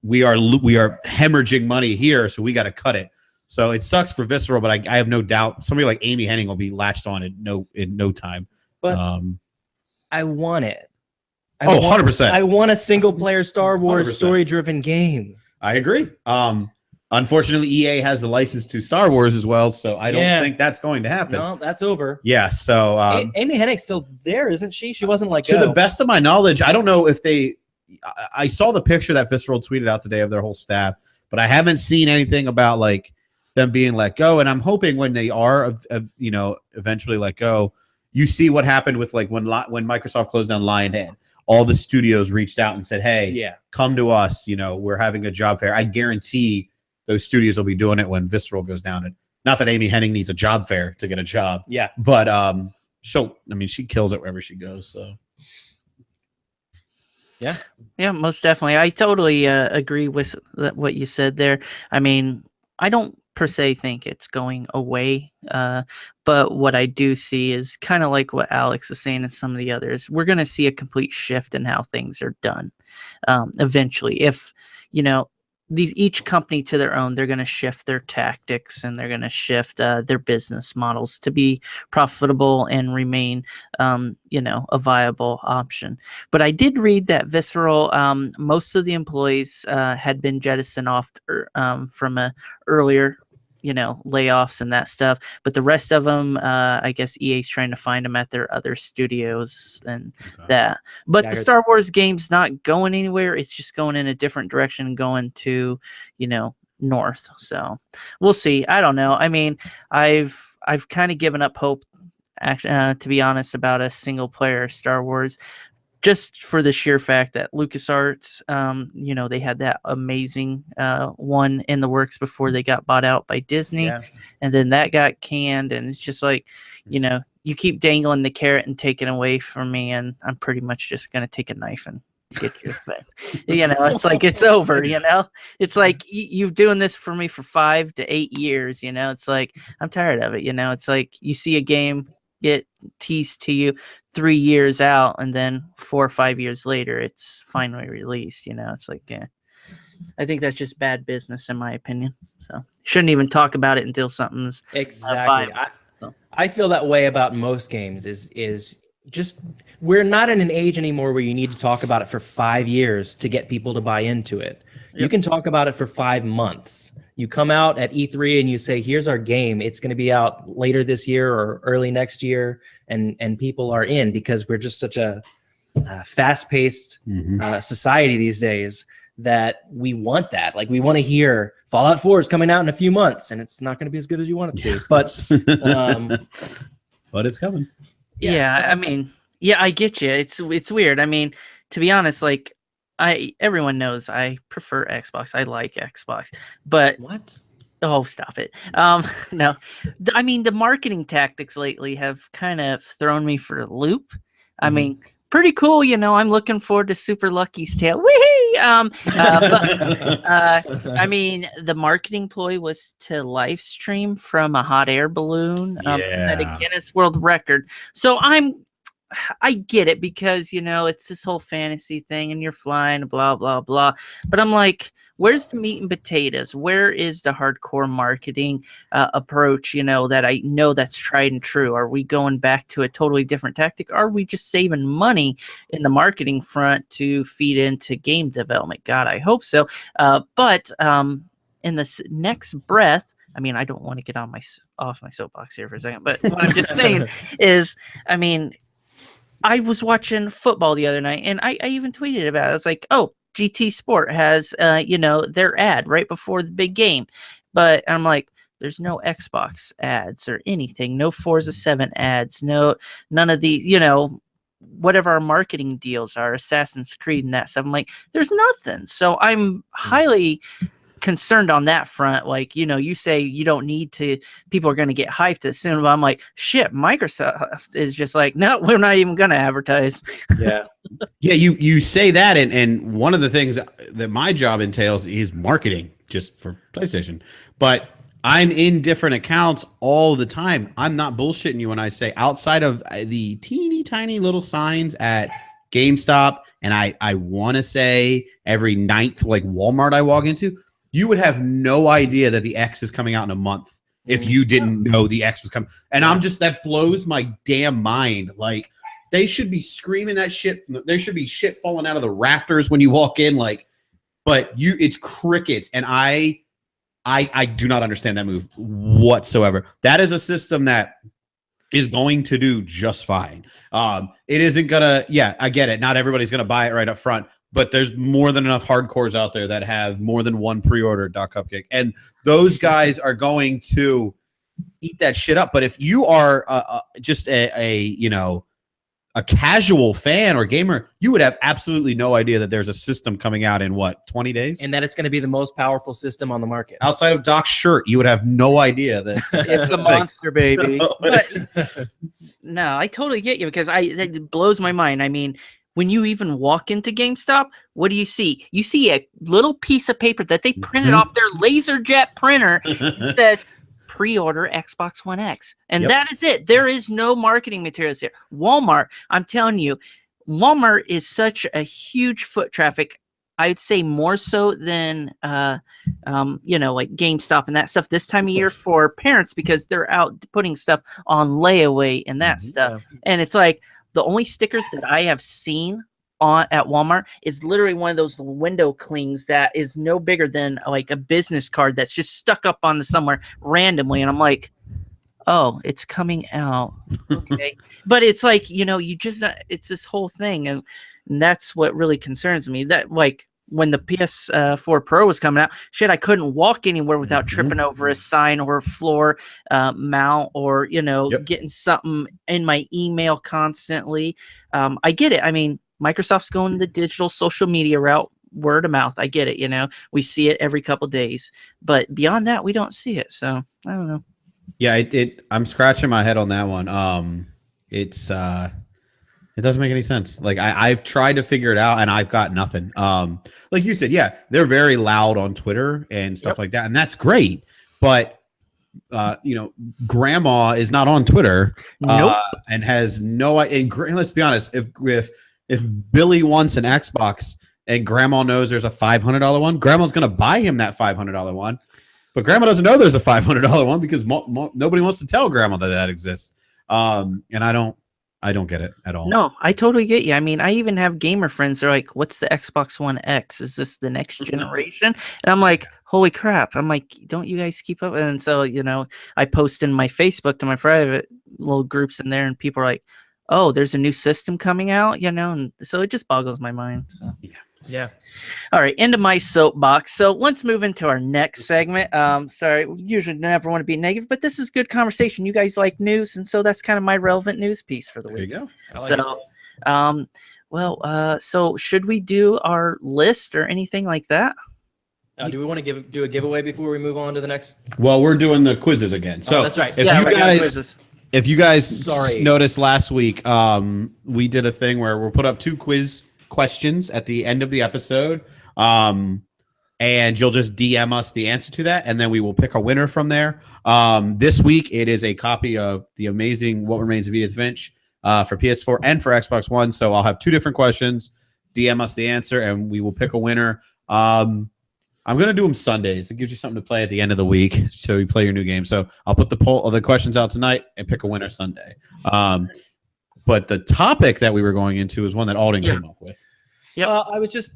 We are hemorrhaging money here, so we got to cut it. So it sucks for Visceral, but I have no doubt somebody like Amy Hennig will be latched on in no time. But I want it Oh, 100%. I want a single player Star Wars 100%. story driven game. I agree. Unfortunately, EA has the license to Star Wars as well, so I don't think that's going to happen. No, that's over. Yeah, so Amy Hennig's still there, isn't she? She wasn't like to the best of my knowledge, I don't know if they. I saw the picture that Visceral tweeted out today of their whole staff, but I haven't seen anything about like them being let go. And I'm hoping when they are, eventually let go, you see what happened with like when Microsoft closed down Lionhead. All the studios reached out and said, "Hey, come to us. We're having a job fair." I guarantee those studios will be doing it when Visceral goes down. And not that Amy Hennig needs a job fair to get a job. Yeah. But she kills it wherever she goes. So Yeah, most definitely. I totally agree with what you said there. I mean, I don't per se think it's going away. But what I do see is kind of like what Alex was saying and some of the others. We're going to see a complete shift in how things are done eventually. If, each company to their own, they're going to shift their tactics and they're going to shift their business models to be profitable and remain, a viable option. But I did read that Visceral, most of the employees had been jettisoned off from a earlier layoffs and that stuff, but the rest of them, I guess EA's trying to find them at their other studios and that. But the Star Wars game's not going anywhere. It's just going in a different direction, going to, north. So we'll see. I don't know. I mean, I've kind of given up hope, to be honest, about a single player Star Wars. Just for the sheer fact that LucasArts, they had that amazing one in the works before they got bought out by Disney. Yeah. And then that got canned. And it's just like, you keep dangling the carrot and taking away from me. And I'm pretty much just going to take a knife and get you. But, it's like it's over, It's like you've doing this for me for 5 to 8 years, It's like I'm tired of it, It's like you see a game get teased to you 3 years out, and then 4 or 5 years later, it's finally released. It's like, I think that's just bad business, in my opinion. So shouldn't even talk about it until something's exactly. I feel that way about most games. Is just we're not in an age anymore where you need to talk about it for 5 years to get people to buy into it. Yep. You can talk about it for 5 months. You come out at E3 and you say, here's our game. It's going to be out later this year or early next year. And people are in because we're just such a fast-paced society these days that we want that. Like we want to hear Fallout 4 is coming out in a few months and it's not going to be as good as you want it to be. But, but it's coming. Yeah, I mean, I get you. It's weird. I mean, to be honest, like, everyone knows I prefer Xbox. I like Xbox, but what? Oh, stop it. No, I mean, the marketing tactics lately have kind of thrown me for a loop. I mean, pretty cool. I'm looking forward to Super Lucky's Tale. Whee! I mean, the marketing ploy was to live stream from a hot air balloon, set a Guinness World Record. So I get it because, it's this whole fantasy thing and you're flying, blah, blah, blah. But I'm like, where's the meat and potatoes? Where is the hardcore marketing approach, that I know that's tried and true? Are we going back to a totally different tactic? Are we just saving money in the marketing front to feed into game development? God, I hope so. But in the next breath, I mean, I don't want to get off my soapbox here for a second, but what I'm just saying is, I mean, I was watching football the other night, and I even tweeted about it. I was like, oh, GT Sport has, their ad right before the big game. But I'm like, there's no Xbox ads or anything. No Forza 7 ads. None of these, whatever our marketing deals are, Assassin's Creed and that stuff. I'm like, there's nothing. So I'm highly concerned on that front. Like, you say you don't need to, people are going to get hyped as soon, but I'm like, shit, Microsoft is just like, no, we're not even going to advertise. Yeah. You say that, and one of the things that my job entails is marketing just for PlayStation, but I'm in different accounts all the time. I'm not bullshitting you when I say outside of the teeny tiny little signs at GameStop, and I want to say every ninth like Walmart I walk into, you would have no idea that the X is coming out in a month if you didn't know the X was coming. And I'm just, that blows my damn mind. Like, They should be screaming that shit. There should be shit falling out of the rafters when you walk in. Like, but it's crickets, and I do not understand that move whatsoever. That is a system that is going to do just fine. It isn't gonna. Yeah, I get it. Not everybody's gonna buy it right up front, but there's more than enough hardcores out there that have more than one pre-order Doc Cupcake, and those guys are going to eat that shit up. But if you are just a casual fan or gamer, you would have absolutely no idea that there's a system coming out in 20 days, and that it's going to be the most powerful system on the market. Outside of Doc's shirt, you would have no idea that it's a monster, baby. But, no, I totally get you, because that blows my mind. I mean, when you even walk into GameStop, what do you see? You see a little piece of paper that they printed off their LaserJet printer that says pre-order Xbox One X. And that is it. There is no marketing materials here. Walmart, I'm telling you, Walmart is such a huge foot traffic. I'd say more so than, like GameStop and that stuff this time of year for parents, because they're out putting stuff on layaway and that stuff. And it's like the only stickers that I have seen at Walmart is literally one of those window clings that is no bigger than like a business card that's just stuck up on somewhere randomly, and I'm like, oh, it's coming out. Okay. But it's like, you just it's this whole thing, and that's what really concerns me. That, like, when the PS4 Pro was coming out, shit, I couldn't walk anywhere without tripping over a sign or a floor mount, or getting something in my email constantly. I get it. I mean, Microsoft's going the digital social media route, word of mouth. I get it. We see it every couple days, but beyond that, we don't see it. So I don't know. Yeah, I'm scratching my head on that one. It doesn't make any sense. Like I've tried to figure it out and I've got nothing. Like you said, yeah, they're very loud on Twitter and stuff like that, and that's great. But grandma is not on Twitter, and has no. And let's be honest, if Billy wants an Xbox and grandma knows there's a $500 one, grandma's going to buy him that $500 one. But grandma doesn't know there's a $500 one because nobody wants to tell grandma that exists. And I don't get it at all. No, I totally get you. I mean, I even have gamer friends. They're like, what's the Xbox One X? Is this the next generation? And I'm like, holy crap. I'm like, don't you guys keep up? And so, I post in my Facebook to my private little groups in there, and people are like, oh, there's a new system coming out, and so it just boggles my mind. So. Yeah. All right, into my soapbox. So let's move into our next segment. Sorry, we usually never want to be negative, but this is good conversation. You guys like news, and so that's kind of my relevant news piece for the week. There you go. So should we do our list or anything like that? Do we want to do a giveaway before we move on to the next? Well, we're doing the quizzes again. So that's right. If you guys noticed last week, we did a thing where we'll put up 2 quiz questions at the end of the episode, and you'll just DM us the answer to that, and then we will pick a winner from there. This week, it is a copy of the amazing What Remains of Edith Finch for PS4 and for Xbox One. So I'll have 2 different questions. DM us the answer, and we will pick a winner. I'm going to do them Sundays. It gives you something to play at the end of the week, so you play your new game. So I'll put the poll of the questions out tonight and pick a winner Sunday. But the topic that we were going into is one that Alden came up with. Yeah, I was just,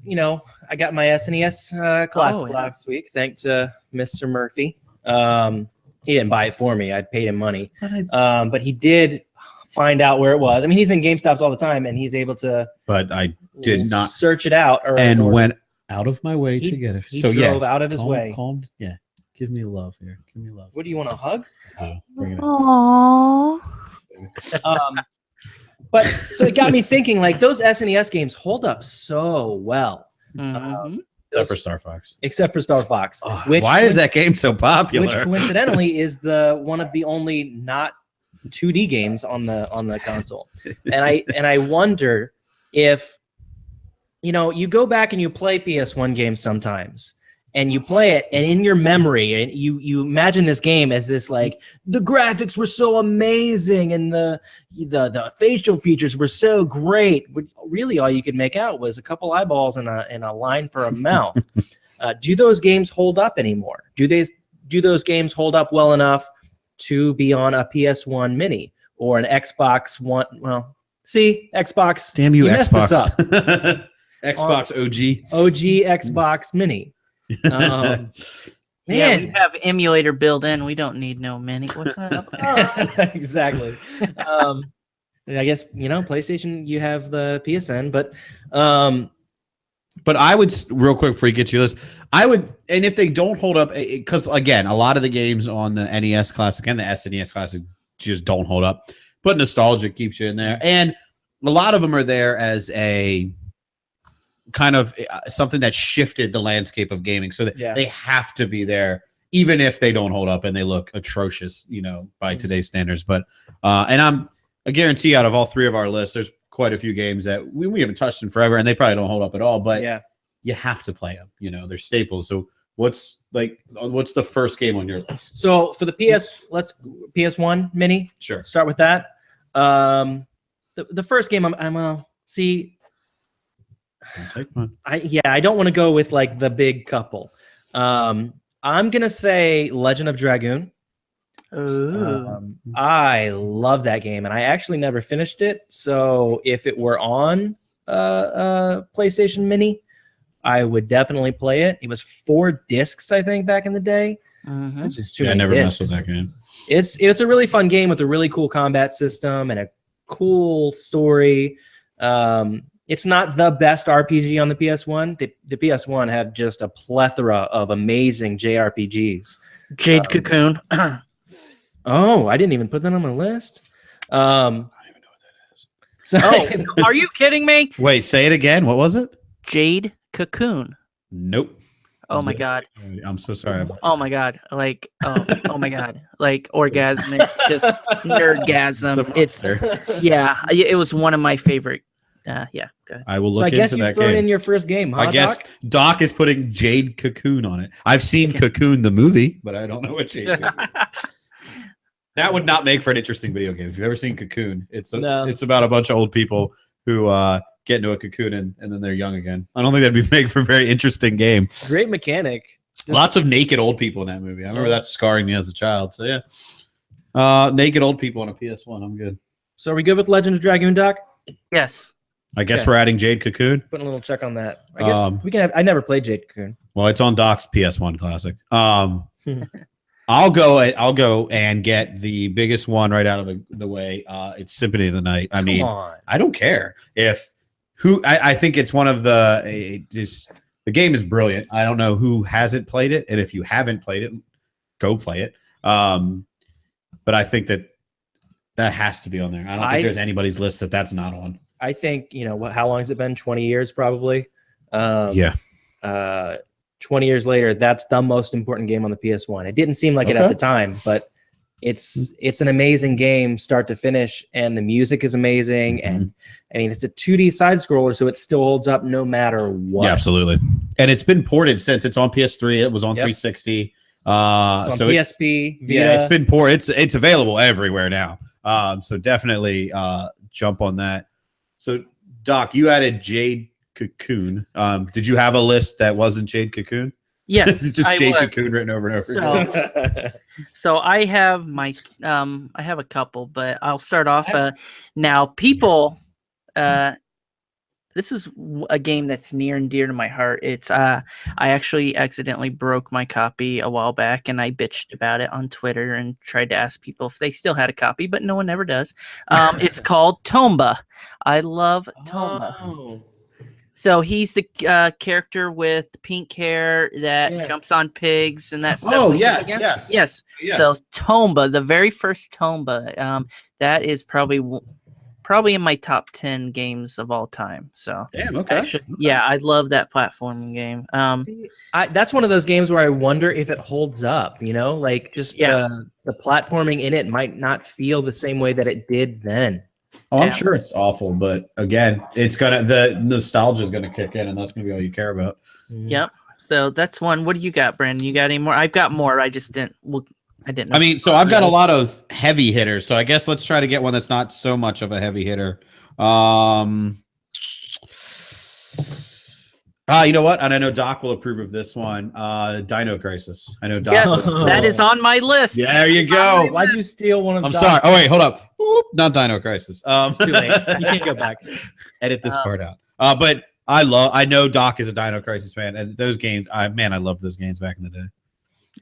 I got my SNES Classic last week, thanks to Mr. Murphy. He didn't buy it for me. I paid him money. But he did find out where it was. I mean, he's in GameStops all the time, and he's able to. But I did not search it out. Went out of my way to get it. He drove out of his way. Yeah. Give me love here. Give me love. What do you want, a hug? Bring it Aww. But so it got me thinking, like, those SNES games hold up so well. Except for Star Fox. Except for Star Fox. Why is that game so popular? Which coincidentally is one of the only not 2D games on the console. And I wonder if you go back and you play PS1 games sometimes, and you play it, and in your memory, and you imagine this game as this, like, the graphics were so amazing, and the facial features were so great. Really, all you could make out was a couple eyeballs and a line for a mouth. Do those games hold up anymore? Do those games hold up well enough to be on a PS1 Mini or an Xbox One? Well, See, Xbox. Damn you, messed this Xbox. up. Xbox OG. OG Xbox Mini. Yeah, we Man, have emulator built in. We don't need no mini. What's that? exactly. I guess PlayStation. You have the PSN, but But I would, real quick before you get to your list, I would, and if they don't hold up, because again, a lot of the games on the NES Classic and the SNES Classic just don't hold up. But nostalgia keeps you in there, and a lot of them are there as a kind of something that shifted the landscape of gaming, so that they have to be there, even if they don't hold up and they look atrocious, by today's standards. But and I guarantee out of all three of our lists, there's quite a few games that we haven't touched in forever, and they probably don't hold up at all. But you have to play them. They're staples. So what's the first game on your list? So for the PS1 Mini. Sure. Start with that. The first game I'm see. Take one. I don't want to go with like the big couple. I'm gonna say Legend of Dragoon. I love that game, and I actually never finished it. So if it were on PlayStation Mini, I would definitely play it. It was 4 discs, I think, back in the day. It's just too many I never discs. messed with that game. It's a really fun game with a really cool combat system and a cool story. It's not the best RPG on the PS1. The PS1 had just a plethora of amazing JRPGs. Jade Cocoon. Oh, I didn't even put that on my list. I don't even know what that is. So, Are you kidding me? Wait, say it again. What was it? Jade Cocoon. Nope. Oh my god. I'm so sorry. Oh my god. Like oh my god. Like orgasmic, just nerdgasm. It's it was one of my favorite. Yeah. Go ahead. I will look I guess into you've that thrown game. in your first game, huh, I guess Doc is putting Jade Cocoon on it. I've seen Cocoon the movie, but I don't know what Jade Cocoon is. That would not make for an interesting video game. If you've ever seen Cocoon, it's about a bunch of old people who get into a cocoon and then they're young again. I don't think that'd be make for a very interesting game. Great mechanic. Lots of naked old people in that movie. I remember that scarring me as a child. So yeah, naked old people on a PS1. I'm good. So are we good with Legend of Dragoon, Doc? Yes. I guess we're adding Jade Cocoon. Putting a little check on that. I guess we can have. I never played Jade Cocoon. Well, it's on Doc's PS1 Classic. I'll go and get the biggest one right out of the way. It's Symphony of the Night. I mean, I don't care if I think it's one of the game is brilliant. I don't know who hasn't played it, and if you haven't played it, go play it. But I think that has to be on there. I don't think there's anybody's list that's not on. I think, how long has it been? 20 years, probably. 20 years later, that's the most important game on the PS1. It didn't seem like it at the time, but it's an amazing game, start to finish, and the music is amazing. And I mean, it's a 2D side scroller, so it still holds up no matter what. Yeah, absolutely. And it's been ported since. It's on PS3. It was on 360. It's on PSP. Vita. It's been ported. It's available everywhere now. So definitely jump on that. So, Doc, you added Jade Cocoon. Did you have a list that wasn't Jade Cocoon? Yes, just Jade Cocoon written over and over again. So I have I have a couple, but I'll start off. Now, people, this is a game that's near and dear to my heart. It's I actually accidentally broke my copy a while back, and I bitched about it on Twitter and tried to ask people if they still had a copy, but no one ever does. It's called Tomba. I love Tomba. Oh. So he's the character with pink hair that jumps on pigs and that stuff. Oh, yes. So Tomba, the very first Tomba, that is probably in my top 10 games of all time. So damn, okay. I love that platforming game. That's one of those games where I wonder if it holds up, like just the platforming in it might not feel the same way that it did then. Oh, I'm sure it's awful, but again, the nostalgia is gonna kick in, and that's gonna be all you care about. Yep. So that's one. What do you got, Brandon? You got any more? I've got more. I just didn't. Well, I didn't know. I mean, so I've got a lot of heavy hitters. So I guess let's try to get one that's not so much of a heavy hitter. I You know what? And I know Doc will approve of this one. Dino Crisis. I know Doc. Yes, that is on my list. Yeah, there you go. Why'd you steal one of I'm Doc's? sorry. Oh wait, hold up. Boop, not Dino Crisis. It's too late. You can't go back. Edit this part out. But I know Doc is a Dino Crisis fan, and those games, I loved those games back in the day.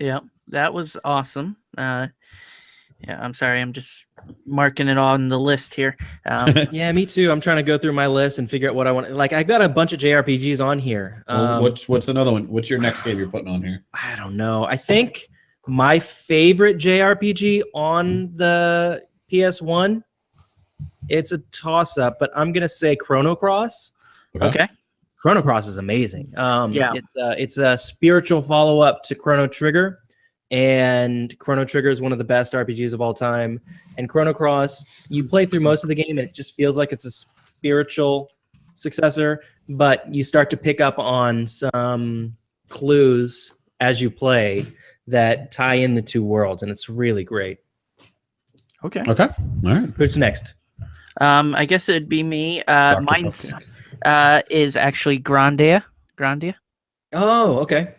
Yeah, that was awesome. Yeah, I'm sorry. I'm just marking it on the list here. Yeah, me too. I'm trying to go through my list and figure out what I want. Like, I've got a bunch of JRPGs on here. What's another one? What's your next game you're putting on here? I don't know. I think my favorite JRPG on the PS1, it's a toss-up, but I'm going to say Chrono Cross. Okay. Chrono Cross is amazing. Yeah. It's a spiritual follow-up to Chrono Trigger. And Chrono Trigger is one of the best RPGs of all time. And Chrono Cross, you play through most of the game, and it just feels like it's a spiritual successor, but you start to pick up on some clues as you play that tie in the two worlds, and it's really great. Okay. Okay. All right. Who's next? I guess it'd be me. Dr. Mine's Cupcake. is actually Grandia. Grandia. Oh, okay.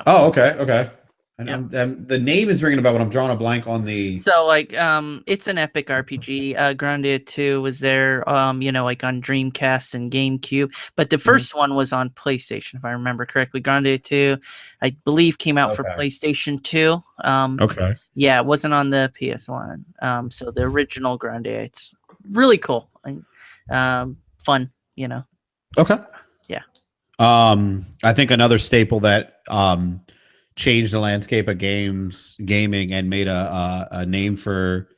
Oh, okay. Okay. And the name is ringing a bell, but I'm drawing a blank on the. So it's an epic RPG. Grandia 2 was there, like on Dreamcast and GameCube. But the first one was on PlayStation, if I remember correctly. Grandia 2, I believe, came out for PlayStation 2. Okay. Yeah, it wasn't on the PS1. So the original Grandia, it's really cool and fun, Okay. Yeah. I think another staple that changed the landscape of gaming and made a name for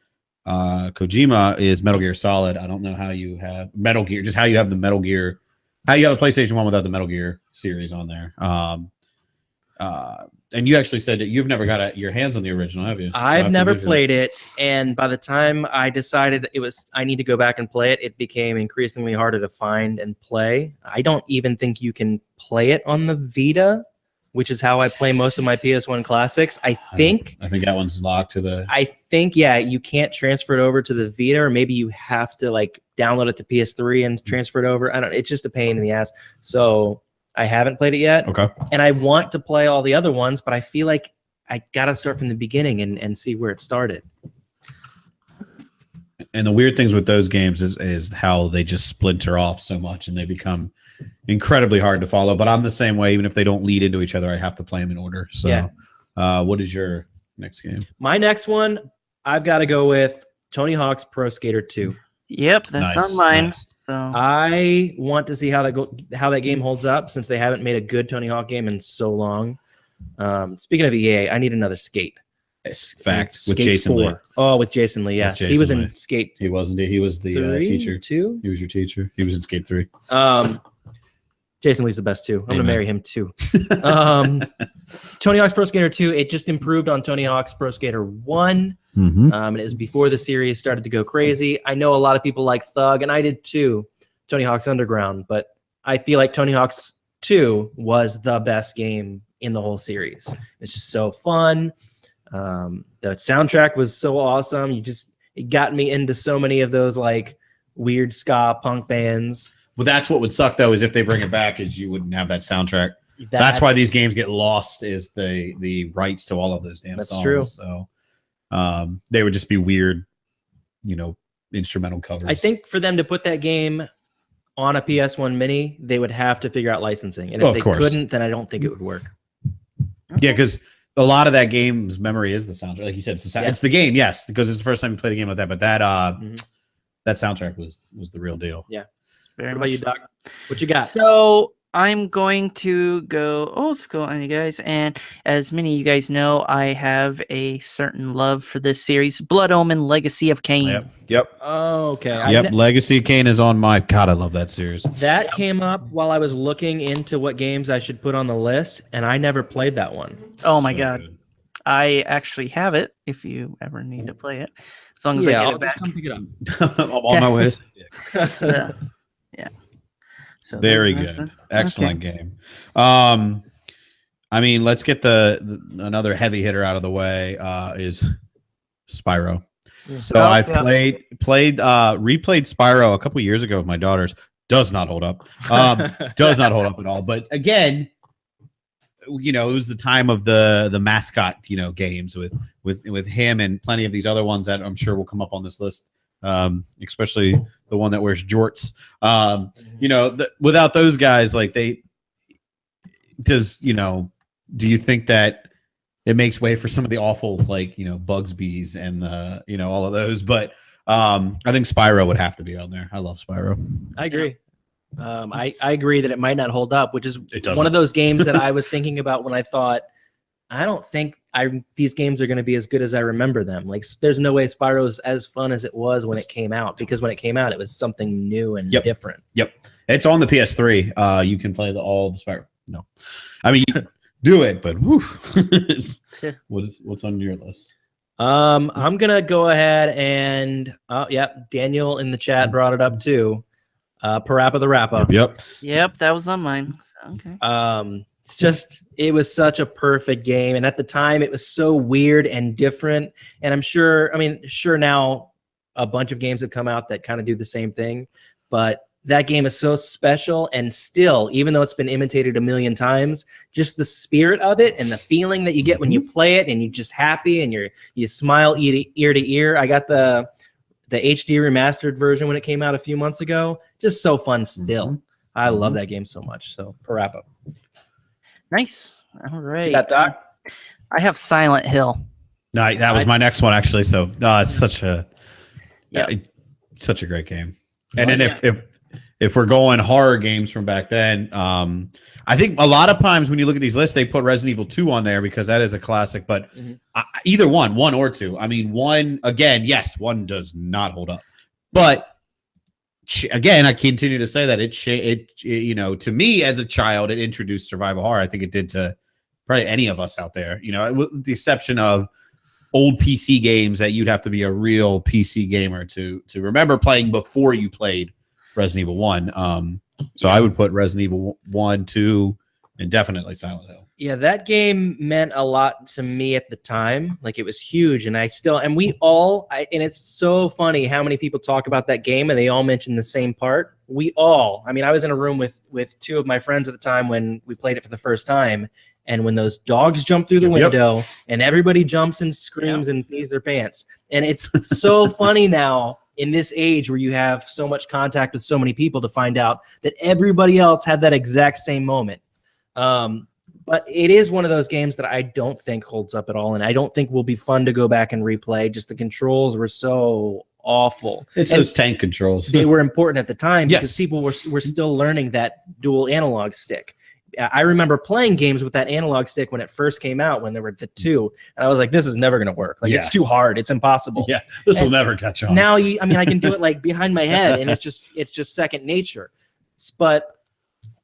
Kojima is Metal Gear Solid. I don't know how you have Metal Gear, just how you have the Metal Gear, how you have a PlayStation 1 without the Metal Gear series on there. And you actually said that you've never got your hands on the original, have you? I've never played it, and by the time I decided I need to go back and play it, it became increasingly harder to find and play. I don't even think you can play it on the Vita, which is how I play most of my PS1 classics. I think that one's locked to the. I think you can't transfer it over to the Vita, or maybe you have to download it to PS3 and transfer it over. I don't. It's just a pain in the ass. So I haven't played it yet. Okay. And I want to play all the other ones, but I feel like I gotta start from the beginning and see where it started. And the weird things with those games is how they just splinter off so much and they become incredibly hard to follow. But I'm the same way. Even if they don't lead into each other, I have to play them in order. So, yeah. What is your next game? My next one, I've got to go with Tony Hawk's Pro Skater 2. Yep, that's on mine. Nice. So I want to see how that game holds up, since they haven't made a good Tony Hawk game in so long. Speaking of EA, I need another Skate. Fact. Skate With Jason 4. Lee. Oh, with Jason Lee. Yes, he was in Skate. He wasn't. He was the 3, teacher. 2. He was your teacher. He was in Skate 3. Jason Lee's the best too. I'm gonna marry him too. Tony Hawk's Pro Skater 2. It just improved on Tony Hawk's Pro Skater 1. And it was before the series started to go crazy. I know a lot of people like Thug, and I did too. Tony Hawk's Underground, but I feel like Tony Hawk's 2 was the best game in the whole series. It's just so fun. The soundtrack was so awesome. It got me into so many of those weird ska punk bands. Well, that's what would suck though, is if they bring it back, is you wouldn't have that soundtrack. That's why these games get lost, is the rights to all of those damn songs. That's true. So they would just be weird, instrumental covers. I think for them to put that game on a PS1 Mini, they would have to figure out licensing. And if they couldn't, then I don't think it would work. Yeah, because a lot of that game's memory is the soundtrack. Like you said, it's the game, yes, because it's the first time you played a game like that. But that that soundtrack was the real deal. Yeah. Very what about you, much. Doc? What you got? So I'm going to go old school on you guys, and as many of you guys know, I have a certain love for this series, Blood Omen: Legacy of Kain. Yep. Oh, okay. Legacy of Kain is on my. God, I love that series. That came up while I was looking into what games I should put on the list, and I never played that one. Oh my god. Good. I actually have it if you ever need to play it. As long as I get it back. Just come pick it up. I'm on my way. Yeah. So very good. Excellent game. I mean, let's get another heavy hitter out of the way, is Spyro. So I replayed Spyro a couple years ago with my daughters. does not hold up. Does not hold up at all. But again, it was the time of the mascot, games with him and plenty of these other ones that I'm sure will come up on this list. Especially the one that wears jorts. Without those guys, like do you think that it makes way for some of the awful, like, Bugsby's and all of those? But I think Spyro would have to be on there. I love Spyro. I agree. I agree that it might not hold up, which is one of those games that I was thinking about when I thought, I don't think these games are going to be as good as I remember them. Like, there's no way Spyro's as fun as it was when it came out, because when it came out, it was something new and different. Yep. It's on the PS3. You can play all the Spyro. No. I mean, you do it, but what's on your list? I'm going to go ahead and, Daniel in the chat brought it up too. Parappa the Rappa. Yep, that was on mine. So, okay. It was such a perfect game, and at the time it was so weird and different, and I'm sure now a bunch of games have come out that kind of do the same thing, but that game is so special, and still, even though it's been imitated a million times, just the spirit of it and the feeling that you get when you play it, and you're just happy and you smile ear to ear. I got the HD remastered version when it came out a few months ago. Just so fun still. I love that game so much. So Parappa. Nice. All right. You got Doc? I have Silent Hill. No, that was my next one, actually. So it's such a great game. And then if we're going horror games from back then, I think a lot of times when you look at these lists, they put Resident Evil 2 on there because that is a classic. But either one or two. I mean, one does not hold up. But again, I continue to say that it to me as a child, it introduced survival horror. I think it did to probably any of us out there, with the exception of old PC games that you'd have to be a real PC gamer to remember playing before you played Resident Evil 1. So I would put Resident Evil 1, 2, and definitely Silent Hill. Yeah, that game meant a lot to me at the time. Like, it was huge, and and it's so funny how many people talk about that game and they all mention the same part. I was in a room with two of my friends at the time when we played it for the first time, and when those dogs jump through the window and everybody jumps and screams and pees their pants. And it's so funny now in this age where you have so much contact with so many people to find out that everybody else had that exact same moment. But it is one of those games that I don't think holds up at all, and I don't think will be fun to go back and replay. Just the controls were so awful. It's those tank controls. They were important at the time because people were still learning that dual analog stick. I remember playing games with that analog stick when it first came out, when there were the two, and I was like, this is never going to work. Like, it's too hard. It's impossible. Yeah, this will never catch on. Now, I can do it like behind my head, and it's just second nature. But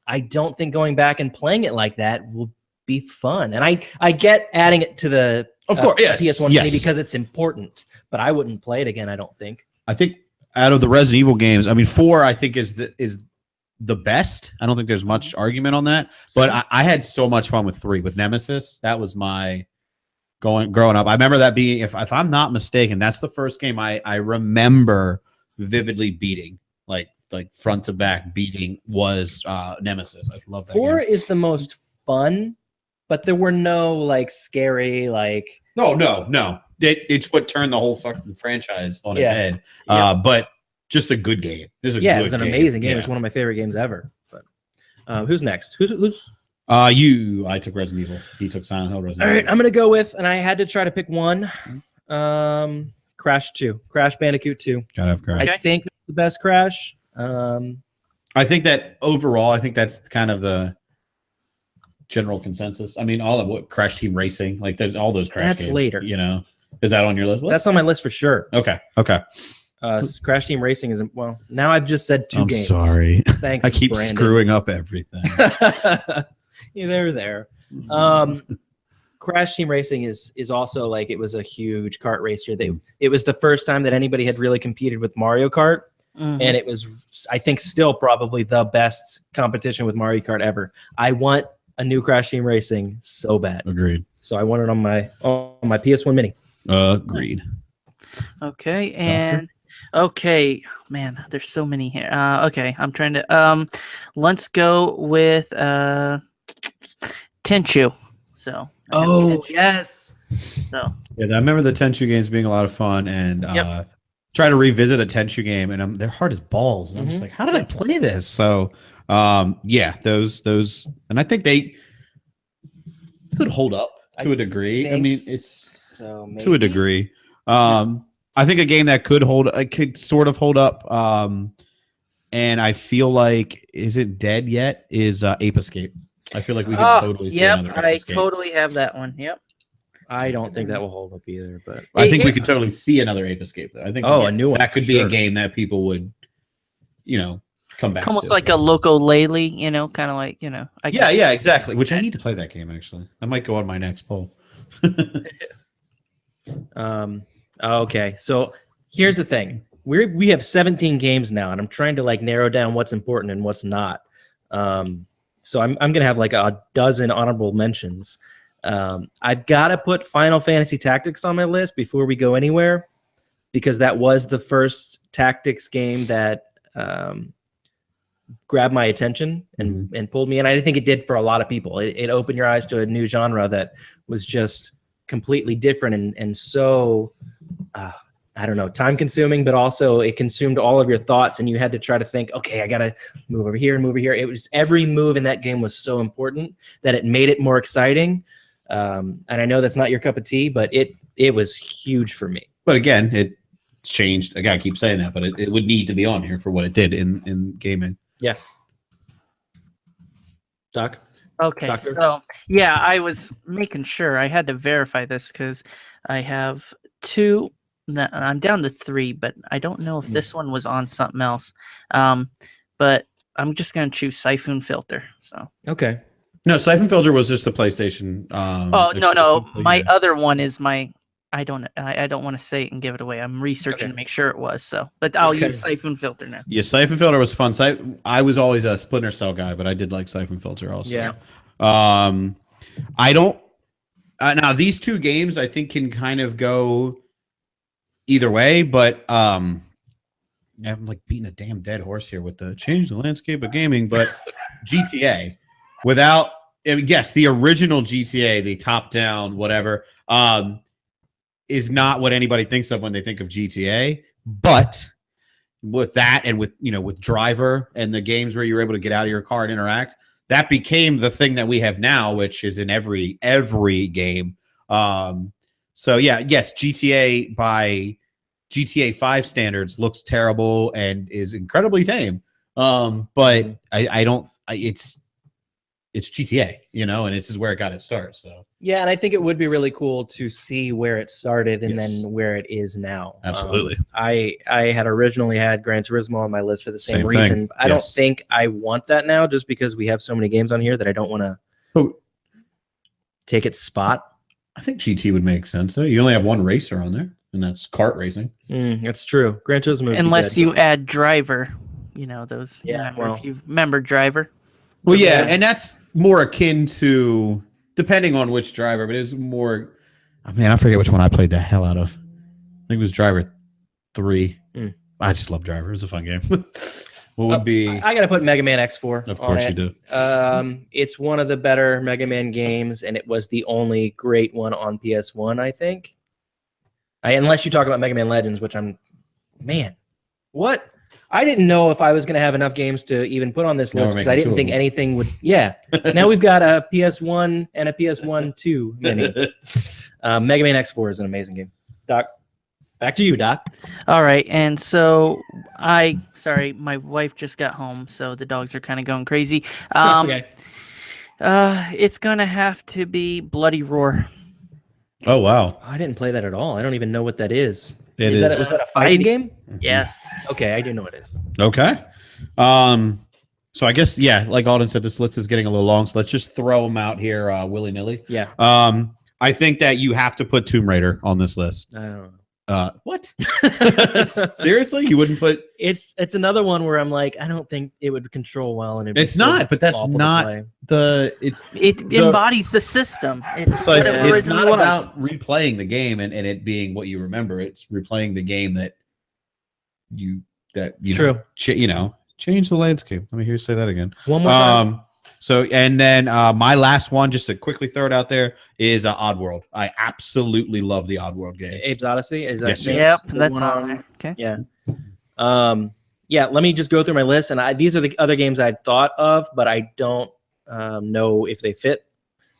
I don't think going back and playing it like that will be fun. And I get adding it to the PS1 Mini because it's important, but I wouldn't play it again, I don't think. I think out of the Resident Evil games, 4 I think is the best. I don't think there's much argument on that. But I had so much fun with 3, with Nemesis. That was my growing up. I remember that being, if I'm not mistaken, that's the first game I remember vividly beating, like front to back beating, was Nemesis. I love that 4 game. is the most fun, but there were no scary No. It's what turned the whole fucking franchise on its head. But just a good game. It was an amazing game. It's one of my favorite games ever. But who's next? Who's I took Resident Evil. He took Silent Hill. Resident All right, Evil. I'm gonna go with, and I had to try to pick one. Crash 2. Crash Bandicoot 2. Gotta have Crash. I think it's the best Crash. I think that overall, I think that's kind of the general consensus. I mean, all of what Crash Team Racing, like there's all those Crash That's games. later. Is that on your list? That's on my list for sure. Okay. Crash Team Racing isn't, now I've just said 2 games. I'm sorry. Thanks, I keep Brandon. screwing up everything. They're there. Crash Team Racing is also it was a huge kart racer. It was the first time that anybody had really competed with Mario Kart. And it was, I think, still probably the best competition with Mario Kart ever. I want a new Crash Team Racing so bad. Agreed. So I want it on my PS1 Mini. Agreed. Okay, and Okay, man, there's so many here. Okay, I'm trying to. Let's go with Tenchu. So. I have Tenchu. yes. So. Yeah, I remember the Tenchu games being a lot of fun, and try to revisit a Tenchu game, and they're hard as balls. And I'm just like, how did I play this? So, yeah, those, and I think they could hold up to a degree. I mean, it's so to a degree. I think a game that could sort of hold up. And I feel like, is it dead yet? Is Ape Escape? I feel like we could totally see another Ape Escape. Totally have that one. Yep. I don't think that will hold up either, but I think we could totally see another Ape Escape, though. I think a new one. That could be a game that people would, come back almost to. like a Loco Lele, kind of like, Yeah, exactly. Which I need to play that game, actually. I might go on my next poll. Okay, so here's the thing. We have 17 games now, and I'm trying to narrow down what's important and what's not. So I'm gonna have like a dozen honorable mentions. I've got to put Final Fantasy Tactics on my list before we go anywhere, because that was the first tactics game that grabbed my attention and pulled me in. I think it did for a lot of people. It opened your eyes to a new genre that was just completely different and so I don't know, time consuming, but also it consumed all of your thoughts, and you had to try to think, okay, I gotta move over here and move over here. It was every move in that game was so important that it made it more exciting. And I know that's not your cup of tea, but it was huge for me. But again, it changed. I gotta keep saying that, but it would need to be on here for what it did in gaming. Yeah. Doc? Okay, Doctor? so yeah, I was making sure I had to verify this because I have two. I'm down to three, but I don't know if this one was on something else. But I'm just gonna choose Siphon Filter. So okay. No, Siphon Filter was just the PlayStation. No. My other one is my. I don't want to say it and give it away. I'm researching to make sure it was so, but I'll use Siphon Filter now. Yeah, Siphon Filter was fun. I was always a Splinter Cell guy, but I did like Siphon Filter also. Yeah. I don't. Now these two games I think can kind of go either way, but I'm like beating a damn dead horse here with the change the landscape of gaming. But GTA, without yes, the original GTA, the top down whatever, is not what anybody thinks of when they think of GTA. But with that, and with with Driver and the games where you're able to get out of your car and interact, that became the thing that we have now, which is in every game. So yeah, yes, GTA by GTA 5 standards looks terrible and is incredibly tame. But I don't. It's GTA, and this is where it got its start. So yeah, and I think it would be really cool to see where it started and then where it is now. Absolutely. I had originally had Gran Turismo on my list for the same reason. I don't think I want that now, just because we have so many games on here that I don't want to take its spot. I think GT would make sense though. You only have one racer on there, and that's kart racing. That's true. Gran Turismo, unless you add Driver, those. Yeah. If you remember Driver. Well, yeah, and that's more akin to, depending on which driver, but it's more. Oh, man, I forget which one I played the hell out of. I think it was Driver 3. I just love Driver. It was a fun game. What would be? I got to put Mega Man X4. Of course you do. It's one of the better Mega Man games, and it was the only great one on PS1, I think. Unless you talk about Mega Man Legends, which what? I didn't know if I was going to have enough games to even put on this list because I didn't think anything would. Yeah. Now we've got a PS1 and a PS1 2 mini. Mega Man X4 is an amazing game. Doc, back to you, Doc. All right. And so my wife just got home, so the dogs are kind of going crazy. Okay. It's going to have to be Bloody Roar. Oh, wow. I didn't play that at all. I don't even know what that is. Is that a fighting game? Yes. Okay, I do know what it is. Okay. So I guess, yeah, like Alden said, this list is getting a little long, so let's just throw them out here willy-nilly. Yeah. I think that you have to put Tomb Raider on this list. I don't know. What? Seriously? You wouldn't put... It's another one where I'm like, I don't think it would control well. And it's not, but that's not it embodies the system. It's not about replaying the game and it being what you remember. It's replaying the game that True. Change the landscape. Let me hear you say that again. One more time. So, and then my last one, just to quickly throw it out there, is Oddworld. I absolutely love the Oddworld games. Abe's Odyssey is that? Yes, Yep, the that's one on there. Okay. Yeah. Yeah. Let me just go through my list, and these are the other games I thought of, but I don't know if they fit.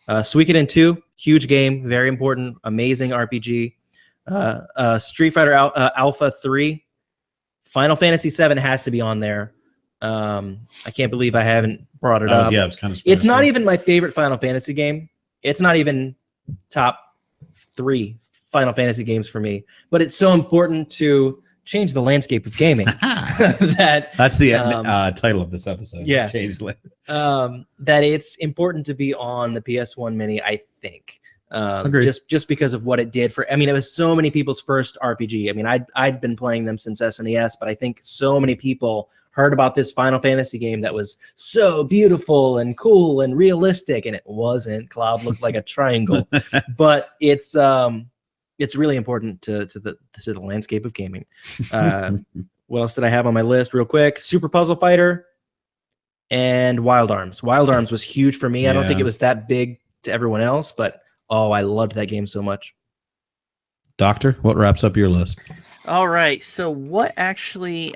Suikoden 2, huge game, very important, amazing RPG. Street Fighter Alpha 3, Final Fantasy 7 has to be on there. I can't believe I haven't brought it up. Yeah, it's kind of. It's not even my favorite Final Fantasy game. It's not even top 3 Final Fantasy games for me. But it's so important to change the landscape of gaming. That's the title of this episode. Yeah. Change that it's important to be on the PS1 Mini, I think. Agreed. Just because of what it did for, I mean, it was so many people's first RPG. I mean, I'd been playing them since SNES, but I think so many people heard about this Final Fantasy game that was so beautiful and cool and realistic, and it wasn't. Cloud looked like a triangle, but it's really important to the landscape of gaming. What else did I have on my list real quick? Super Puzzle Fighter and Wild Arms. Wild Arms was huge for me. I don't think it was that big to everyone else, but I loved that game so much. Doctor, what wraps up your list? All right. So what actually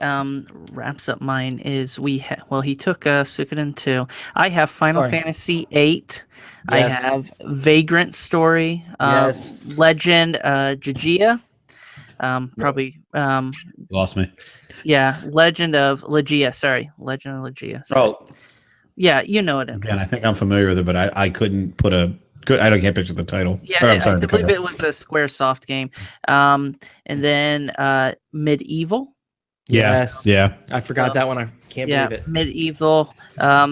wraps up mine is he took Suikoden 2. I have Final Fantasy 8. Yes. I have Vagrant Story. Yes. Legend Jigia. Probably. Lost me. Yeah. Legend of Legia. Sorry. Legend of Legia. Sorry. Oh. Yeah, you know it. Again, I think I'm familiar with it, but I couldn't put a... can't picture the title. Yeah, I believe it was a SquareSoft game. And then Medieval. Yes. Yeah. I forgot that one. I can't believe it. Medieval.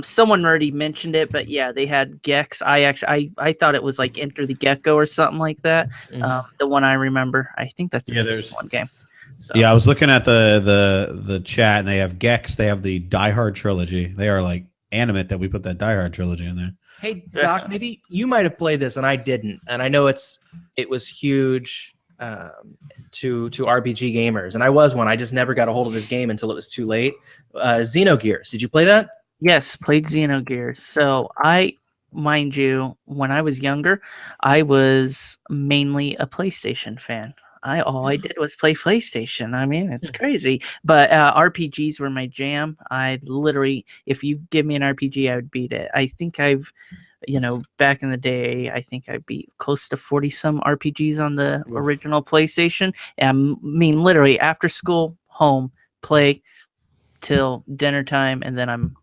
Someone already mentioned it, but yeah, they had Gex. I thought it was like Enter the Gecko or something like that. Mm-hmm. The one I remember. I think that's there's one game. So. Yeah, I was looking at the chat, and they have Gex. They have the Die Hard trilogy. They are like animate that we put that Die Hard trilogy in there. Hey, Doc, maybe you might have played this and I didn't. And I know it was huge to RPG gamers. And I was one. I just never got a hold of this game until it was too late. Xenogears. Did you play that? Yes, played Xenogears. So mind you, when I was younger, I was mainly a PlayStation fan. All I did was play PlayStation. I mean, it's crazy. But RPGs were my jam. I literally, if you give me an RPG, I would beat it. I think back in the day, I think I beat close to 40-some RPGs on the original PlayStation. I mean, literally, after school, home, play till dinner time, and then I'm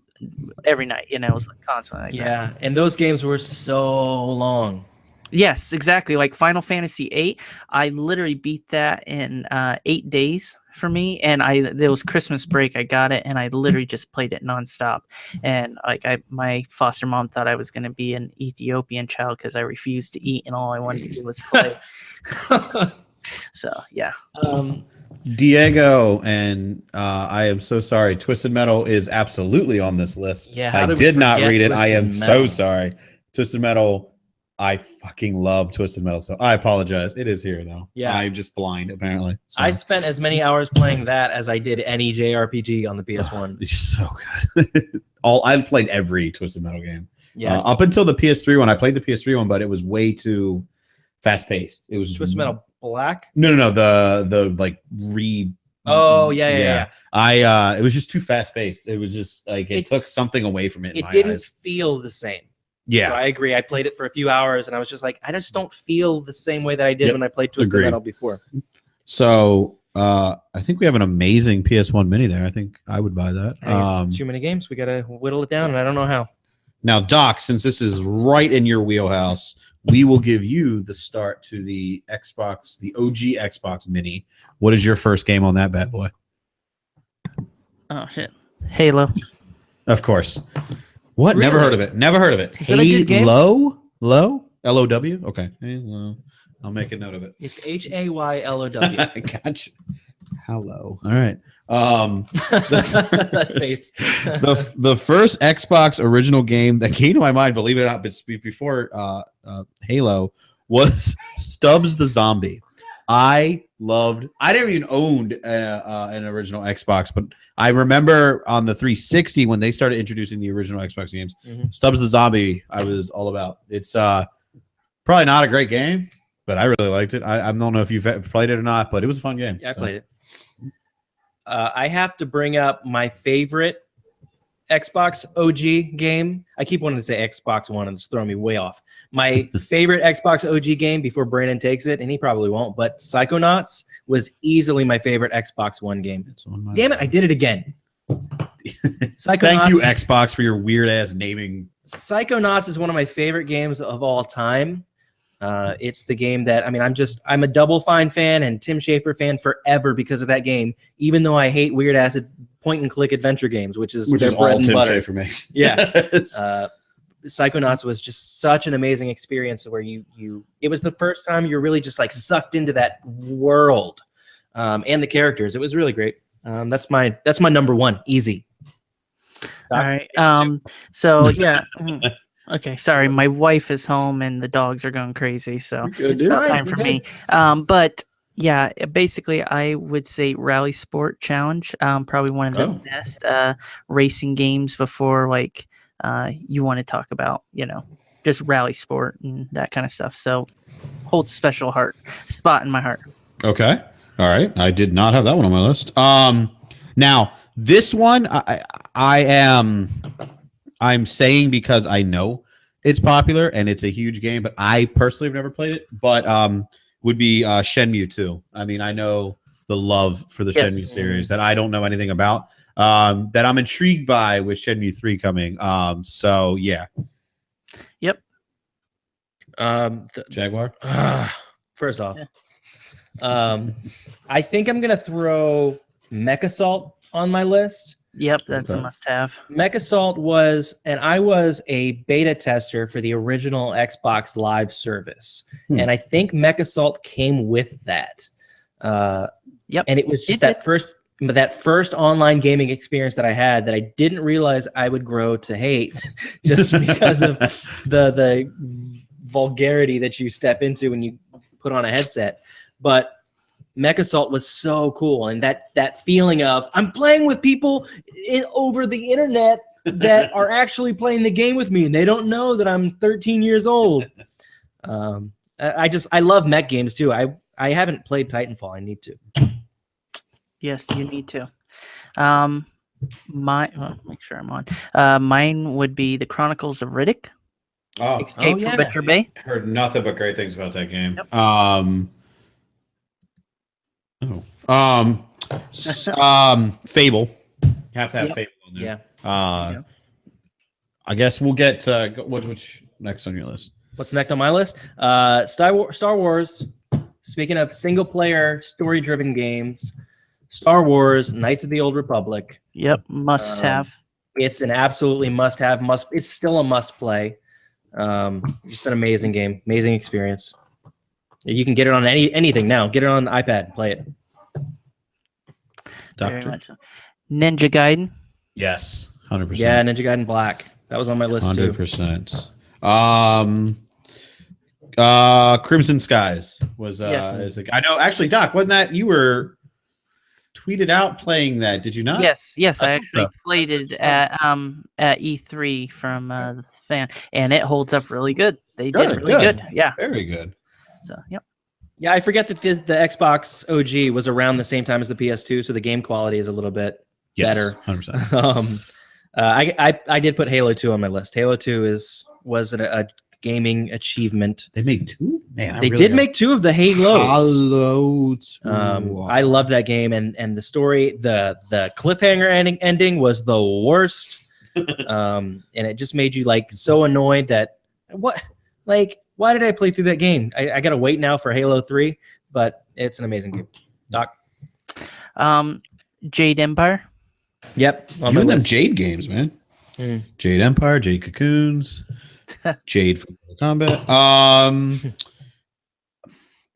every night. It was like constantly like that. And those games were so long. Yes, exactly. Like Final Fantasy 8, I literally beat that in 8 days for me. And there was Christmas break. I got it, and I literally just played it nonstop. And my foster mom thought I was going to be an Ethiopian child because I refused to eat, and all I wanted to do was play. So yeah. Diego, and I am so sorry. Twisted Metal is absolutely on this list. Yeah, I did not read it. I am so sorry. Twisted Metal. I fucking love Twisted Metal, so I apologize. It is here, though. Yeah. I'm just blind, apparently. So. I spent as many hours playing that as I did any JRPG on the PS1. It's so good. I played every Twisted Metal game. Yeah. Up until the PS3 one. I played the PS3 one, but it was way too fast-paced. It was Twisted Metal Black? No. The like Oh, yeah. It was just too fast-paced. It was just like it took something away from it. It didn't feel the same. Yeah, so I agree. I played it for a few hours, and I was just like, I just don't feel the same way that I did when I played Twisted Metal before. So I think we have an amazing PS1 Mini there. I think I would buy that. It's too many games. We got to whittle it down, and I don't know how. Now, Doc, since this is right in your wheelhouse, we will give you the start to the Xbox, the OG Xbox Mini. What is your first game on that bad boy? Oh, shit. Halo. Of course. What? Really? Never heard of it. Never heard of it. Halo? L-O-W? Okay. Halo. I'll make a note of it. It's Haylow. Gotcha. Hello. All right. That face. the first Xbox original game that came to my mind, believe it or not, but before Halo, was Stubbs the Zombie. I never even owned an original Xbox, but I remember on the 360 when they started introducing the original Xbox games, Stubbs the Zombie, I was all about. It's probably not a great game, but I really liked it. I don't know if you've played it or not, but it was a fun game. Yeah, I played it. I have to bring up my favorite Xbox OG game. I keep wanting to say Xbox One and it's throwing me way off. My favorite Xbox OG game before Brandon takes it, and he probably won't, but Psychonauts was easily my favorite Xbox One game. Damn it, I did it again. Thank you, Xbox, for your weird ass naming. Psychonauts is one of my favorite games of all time. It's the game that, I mean, I'm a Double Fine fan and Tim Schafer fan forever because of that game, even though I hate weird ass point and click adventure games, which is their bread and butter. Schafer makes. Yeah. Psychonauts was just such an amazing experience where it was the first time you're really just like sucked into that world, and the characters. It was really great. That's my number one. Easy. All right. So yeah. Okay, sorry, my wife is home and the dogs are going crazy, so it's not time for me. But yeah, basically, I would say Rally Sport Challenge, probably one of the best racing games before like you want to talk about, just rally sport and that kind of stuff. So holds a special spot in my heart. Okay, all right. I did not have that one on my list. Now this one, I'm saying because I know it's popular and it's a huge game, but I personally have never played it. But would be Shenmue 2. I mean, I know the love for the Shenmue series that I don't know anything about, that I'm intrigued by with Shenmue 3 coming. So yeah. Yep. Jaguar. First off, I think I'm gonna throw Mech Assault on my list. Yep, that's a must-have. Mech Assault I was a beta tester for the original Xbox Live service, and I think Mech Assault came with that. Yep, and it was just that first online gaming experience that I had that I didn't realize I would grow to hate, just because of the vulgarity that you step into when you put on a headset, but. Mech Assault was so cool, and that feeling of I'm playing with people over the internet that are actually playing the game with me, and they don't know that I'm 13 years old. I love mech games too. I haven't played Titanfall. I need to. Yes, you need to. Make sure I'm on. Mine would be the Chronicles of Riddick. Escape from Butcher Bay. Heard nothing but great things about that game. Yep. Fable. You have to have Fable in there. Yeah. I guess we'll get which next on your list. What's next on my list? Star Wars. Speaking of single player story driven games, Star Wars Knights of the Old Republic. Yep, must have. It's an absolutely must have. It's still a must play. Just an amazing game, amazing experience. You can get it on anything now. Get it on the iPad and play it. Doctor? Ninja Gaiden. Yes, 100%. Yeah, Ninja Gaiden Black. That was on my list 100%. Crimson Skies was I know actually, Doc, wasn't that you were tweeted out playing that? Did you not? Yes, I actually played it at E3 from the fan, and it holds up really good. They did really good. Yeah, very good. So yep. Yeah, I forget that the Xbox OG was around the same time as the PS2, so the game quality is a little bit better. 100%. I did put Halo 2 on my list. Halo 2 was a gaming achievement. They made two? Man, they did make two of the Halos. Halo 2. I love that game, and the story, the cliffhanger ending was the worst. And it just made you like so annoyed that why did I play through that game? I gotta wait now for Halo 3, but it's an amazing game. Doc? Jade Empire. Yep. You and them Jade games, man. Jade Empire, Jade Cocoons, Jade from Combat.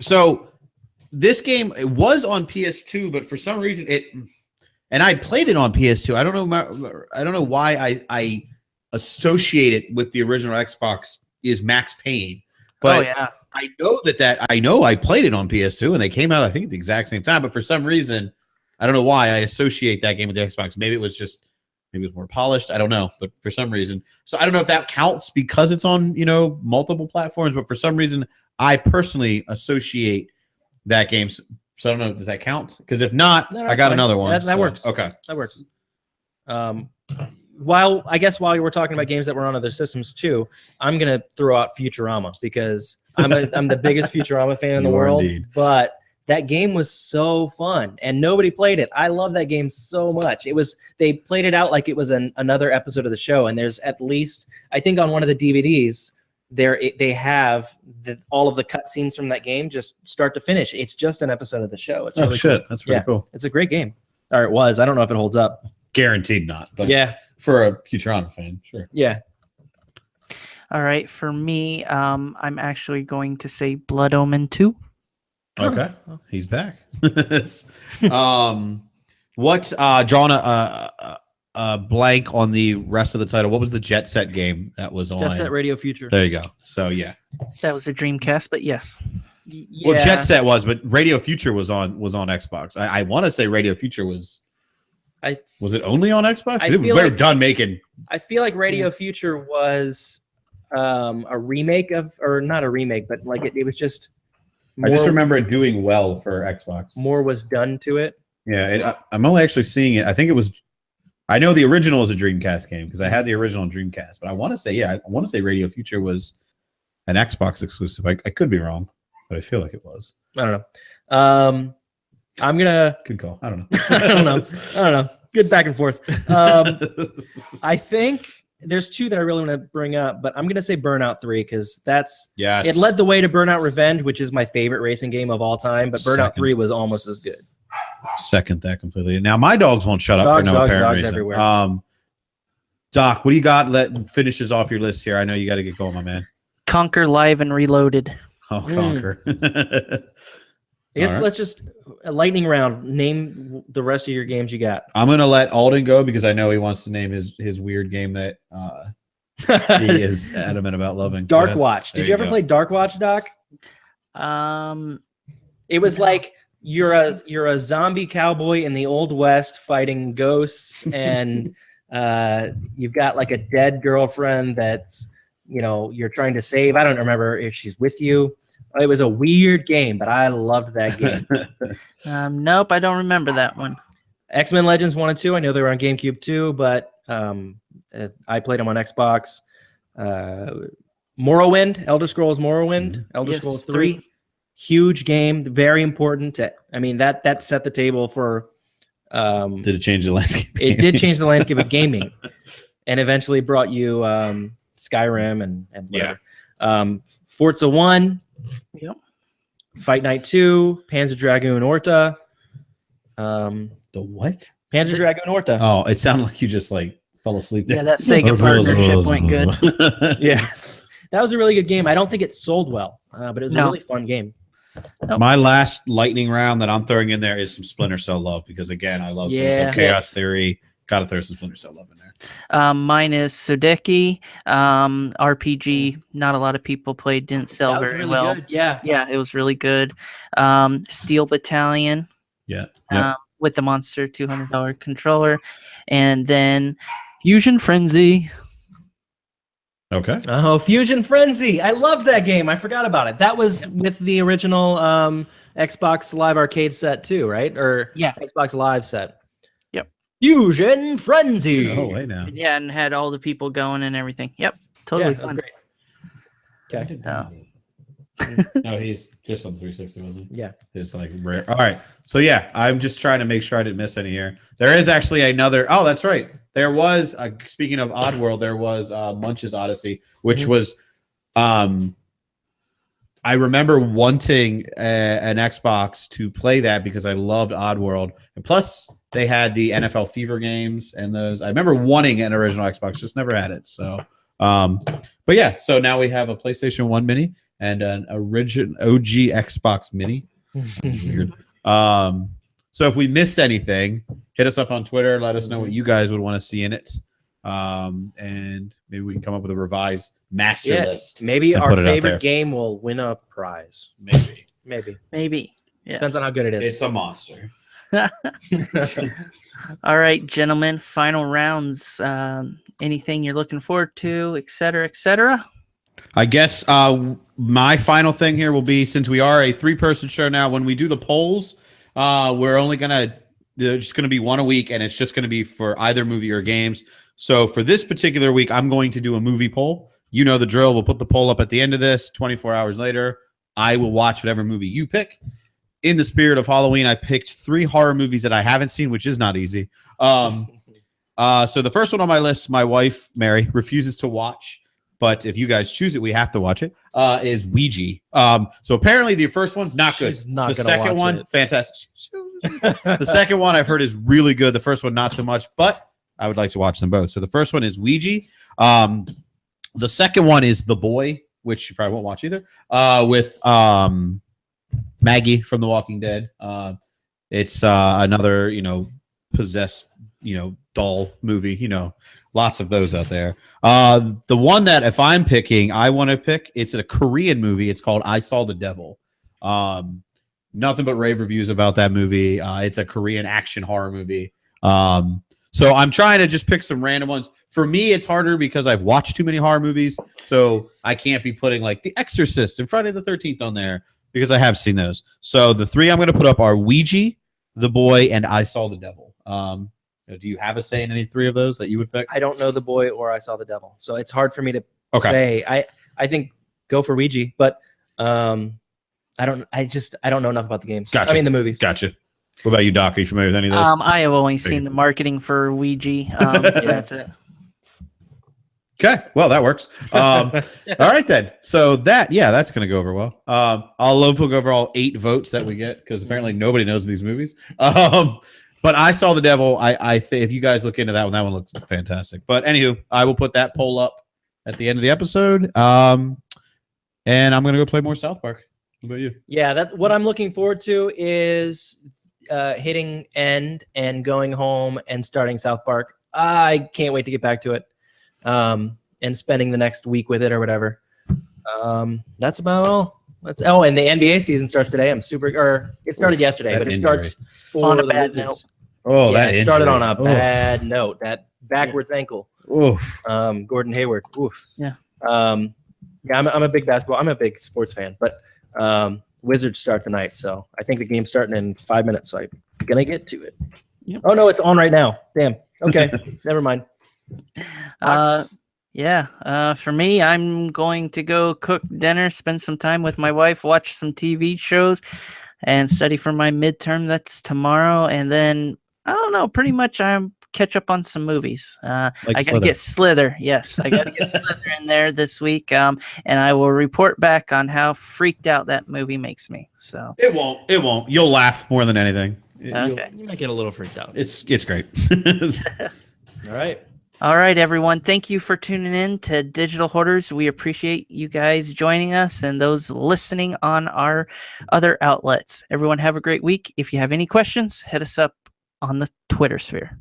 So this game, it was on PS2, but for some reason and I played it on PS2. I don't know why I associate it with the original Xbox is Max Payne. But yeah. I know I played it on PS2 and they came out, I think, at the exact same time. But for some reason, I don't know why I associate that game with the Xbox. Maybe it was more polished. I don't know. But for some reason, so I don't know if that counts because it's on, multiple platforms. But for some reason, I personally associate that game. So I don't know. Does that count? Because if not, No, I got another one. That works. Okay. That works. While you were talking about games that were on other systems too, I'm gonna throw out Futurama because I'm the biggest Futurama fan in the world. Indeed. But that game was so fun, and nobody played it. I love that game so much. They played it out like it was another episode of the show, and there's at least, I think, on one of the DVDs they have all of the cutscenes from that game, just start to finish. It's just an episode of the show. It's really shit, cool. that's pretty cool. It's a great game, or it was. I don't know if it holds up. Guaranteed not. But Yeah. for a Futurama fan, sure. Yeah. All right, for me, I'm actually going to say Blood Omen 2. Okay, he's back. What drawing a blank on the rest of the title? What was the Jet Set game that was on? Jet Set Radio Future. There you go. So yeah. That was a Dreamcast, but yes. Yeah. Well, Jet Set was, but Radio Future was on Xbox. I want to say Radio Future was it only on Xbox? We're done making. I feel like Radio Future was a remake or not a remake, but like it was just. I just remember it doing well for Xbox. More was done to it. Yeah, I'm only actually seeing it. I think it was. I know the original is a Dreamcast game because I had the original Dreamcast, but I want to say Radio Future was an Xbox exclusive. I could be wrong, but I feel like it was. I don't know. I'm gonna. Good call. I don't know. I don't know. Good back and forth. I think there's two that I really want to bring up, but I'm gonna say Burnout 3 because it led the way to Burnout Revenge, which is my favorite racing game of all time. But Burnout 3 was almost as good. Second that completely. Now my dogs won't shut up for no apparent reason. Everywhere. Doc, what do you got that finishes off your list here? I know you got to get going, my man. Conquer Live and Reloaded. Oh, Conquer. I guess let's just a lightning round. Name the rest of your games you got. I'm gonna let Alden go because I know he wants to name his weird game that he is adamant about loving. Dark Watch. Did you ever play Dark Watch, Doc? It was like you're a zombie cowboy in the Old West fighting ghosts, and you've got like a dead girlfriend that's you're trying to save. I don't remember if she's with you. It was a weird game, but I loved that game. Nope, I don't remember that one. X-Men Legends 1 and 2. I know they were on GameCube too, but I played them on Xbox. Morrowind, Elder Scrolls Morrowind, Elder Scrolls 3. Huge game, very important. That set the table for. Did it change the landscape? It did change the landscape of gaming, and eventually brought you Skyrim and whatever. Forza 1, Fight Night 2, Panzer Dragoon Orta. The what? Panzer Dragoon Orta. Oh, it sounded like you just fell asleep there. Yeah, that Sega partnership went good. Yeah, that was a really good game. I don't think it sold well, but it was a really fun game. My last lightning round that I'm throwing in there is some Splinter Cell love because again, I love Chaos Theory. Gotta throw some Splinter Cell love in there. Mine is Sodeki, RPG. Not a lot of people played, didn't sell very really well. Good. Yeah, it was really good. Steel Battalion. Yeah. With the Monster $200 controller, and then Fusion Frenzy. Okay. Oh, Fusion Frenzy! I loved that game. I forgot about it. That was with the original Xbox Live Arcade set too, right? Or Xbox Live set. Fusion Frenzy. Oh, wait now. Yeah, and had all the people going and everything. Yep, totally fun. That was great. Okay. No, he's just on 360, wasn't he? Yeah. It's rare. All right. So yeah, I'm just trying to make sure I didn't miss any here. There is actually another. Oh, that's right. There was speaking of Oddworld, there was Munch's Odyssey, which was I remember wanting an Xbox to play that because I loved Oddworld, and plus they had the NFL Fever games and those. I remember wanting an original Xbox, just never had it. So, but yeah, so now we have a PlayStation 1 Mini and an original OG Xbox Mini. Weird. So if we missed anything, hit us up on Twitter. Let us know what you guys would want to see in it, and maybe we can come up with a revised master list. Maybe and our put it out there. favorite game will win a prize. Maybe. Yes. Depends on how good it is. It's a monster. All right, gentlemen, final rounds. Anything you're looking forward to, et cetera, et cetera? I guess my final thing here will be, since we are a 3-person show now, when we do the polls, we're only just gonna be one a week, and it's just gonna be for either movie or games. So for this particular week, I'm going to do a movie poll. You know the drill. We'll put the poll up at the end of this. 24 hours later, I will watch whatever movie you pick. In the spirit of Halloween, I picked 3 horror movies that I haven't seen, which is not easy. So the first one on my list, my wife, Mary, refuses to watch, but if you guys choose it, we have to watch it, is Ouija. So apparently the first one, not good. She's not the gonna second watch one, it. fantastic. The second one I've heard is really good. The first one, not so much, but I would like to watch them both. So the first one is Ouija. The second one is The Boy, which you probably won't watch either, with Maggie from The Walking Dead. It's another, possessed, doll movie. Lots of those out there. The one that, if I'm picking, I want to pick, it's a Korean movie. It's called I Saw the Devil. Nothing but rave reviews about that movie. It's a Korean action horror movie. So I'm trying to just pick some random ones. For me, it's harder because I've watched too many horror movies. So I can't be putting like The Exorcist and Friday the 13th on there, because I have seen those. So the 3 I'm going to put up are Ouija, The Boy, and I Saw the Devil. Do you have a say in any 3 of those that you would pick? I don't know The Boy or I Saw the Devil, so it's hard for me to say. I think go for Ouija, but I don't know enough about the games. Gotcha. I mean the movies. Gotcha. What about you, Doc? Are you familiar with any of those? I have only seen the marketing for Ouija. That's it. Okay, well, that works. All right, then. So that's going to go over well. I'll love to go over all 8 votes that we get, because apparently nobody knows these movies. But I Saw the Devil. I think if you guys look into that one looks fantastic. But anywho, I will put that poll up at the end of the episode. And I'm going to go play more South Park. What about you? Yeah, that's what I'm looking forward to, is hitting end and going home and starting South Park. I can't wait to get back to it. And spending the next week with it or whatever. That's about all. And the NBA season starts today. It started yesterday, but it starts on a the bad Wizards. note. Oh, Yeah, that it started injury. on a bad note. That backwards ankle. Oof. Gordon Hayward. Oof. Yeah. I'm a big sports fan, but Wizards start tonight, so I think the game's starting in 5 minutes. So I'm gonna get to it. Yep. Oh no, it's on right now. Damn. Okay, never mind. For me, I'm going to go cook dinner, spend some time with my wife, watch some TV shows, and study for my midterm. That's tomorrow. And then, I don't know, pretty much I'm catch up on some movies. I got to get Slither. Yes, I got to get Slither in there this week. And I will report back on how freaked out that movie makes me. So It won't. You'll laugh more than anything. Okay. You might get a little freaked out. It's great. All right. All right, everyone. Thank you for tuning in to Digital Hoarders. We appreciate you guys joining us and those listening on our other outlets. Everyone have a great week. If you have any questions, hit us up on the Twitter sphere.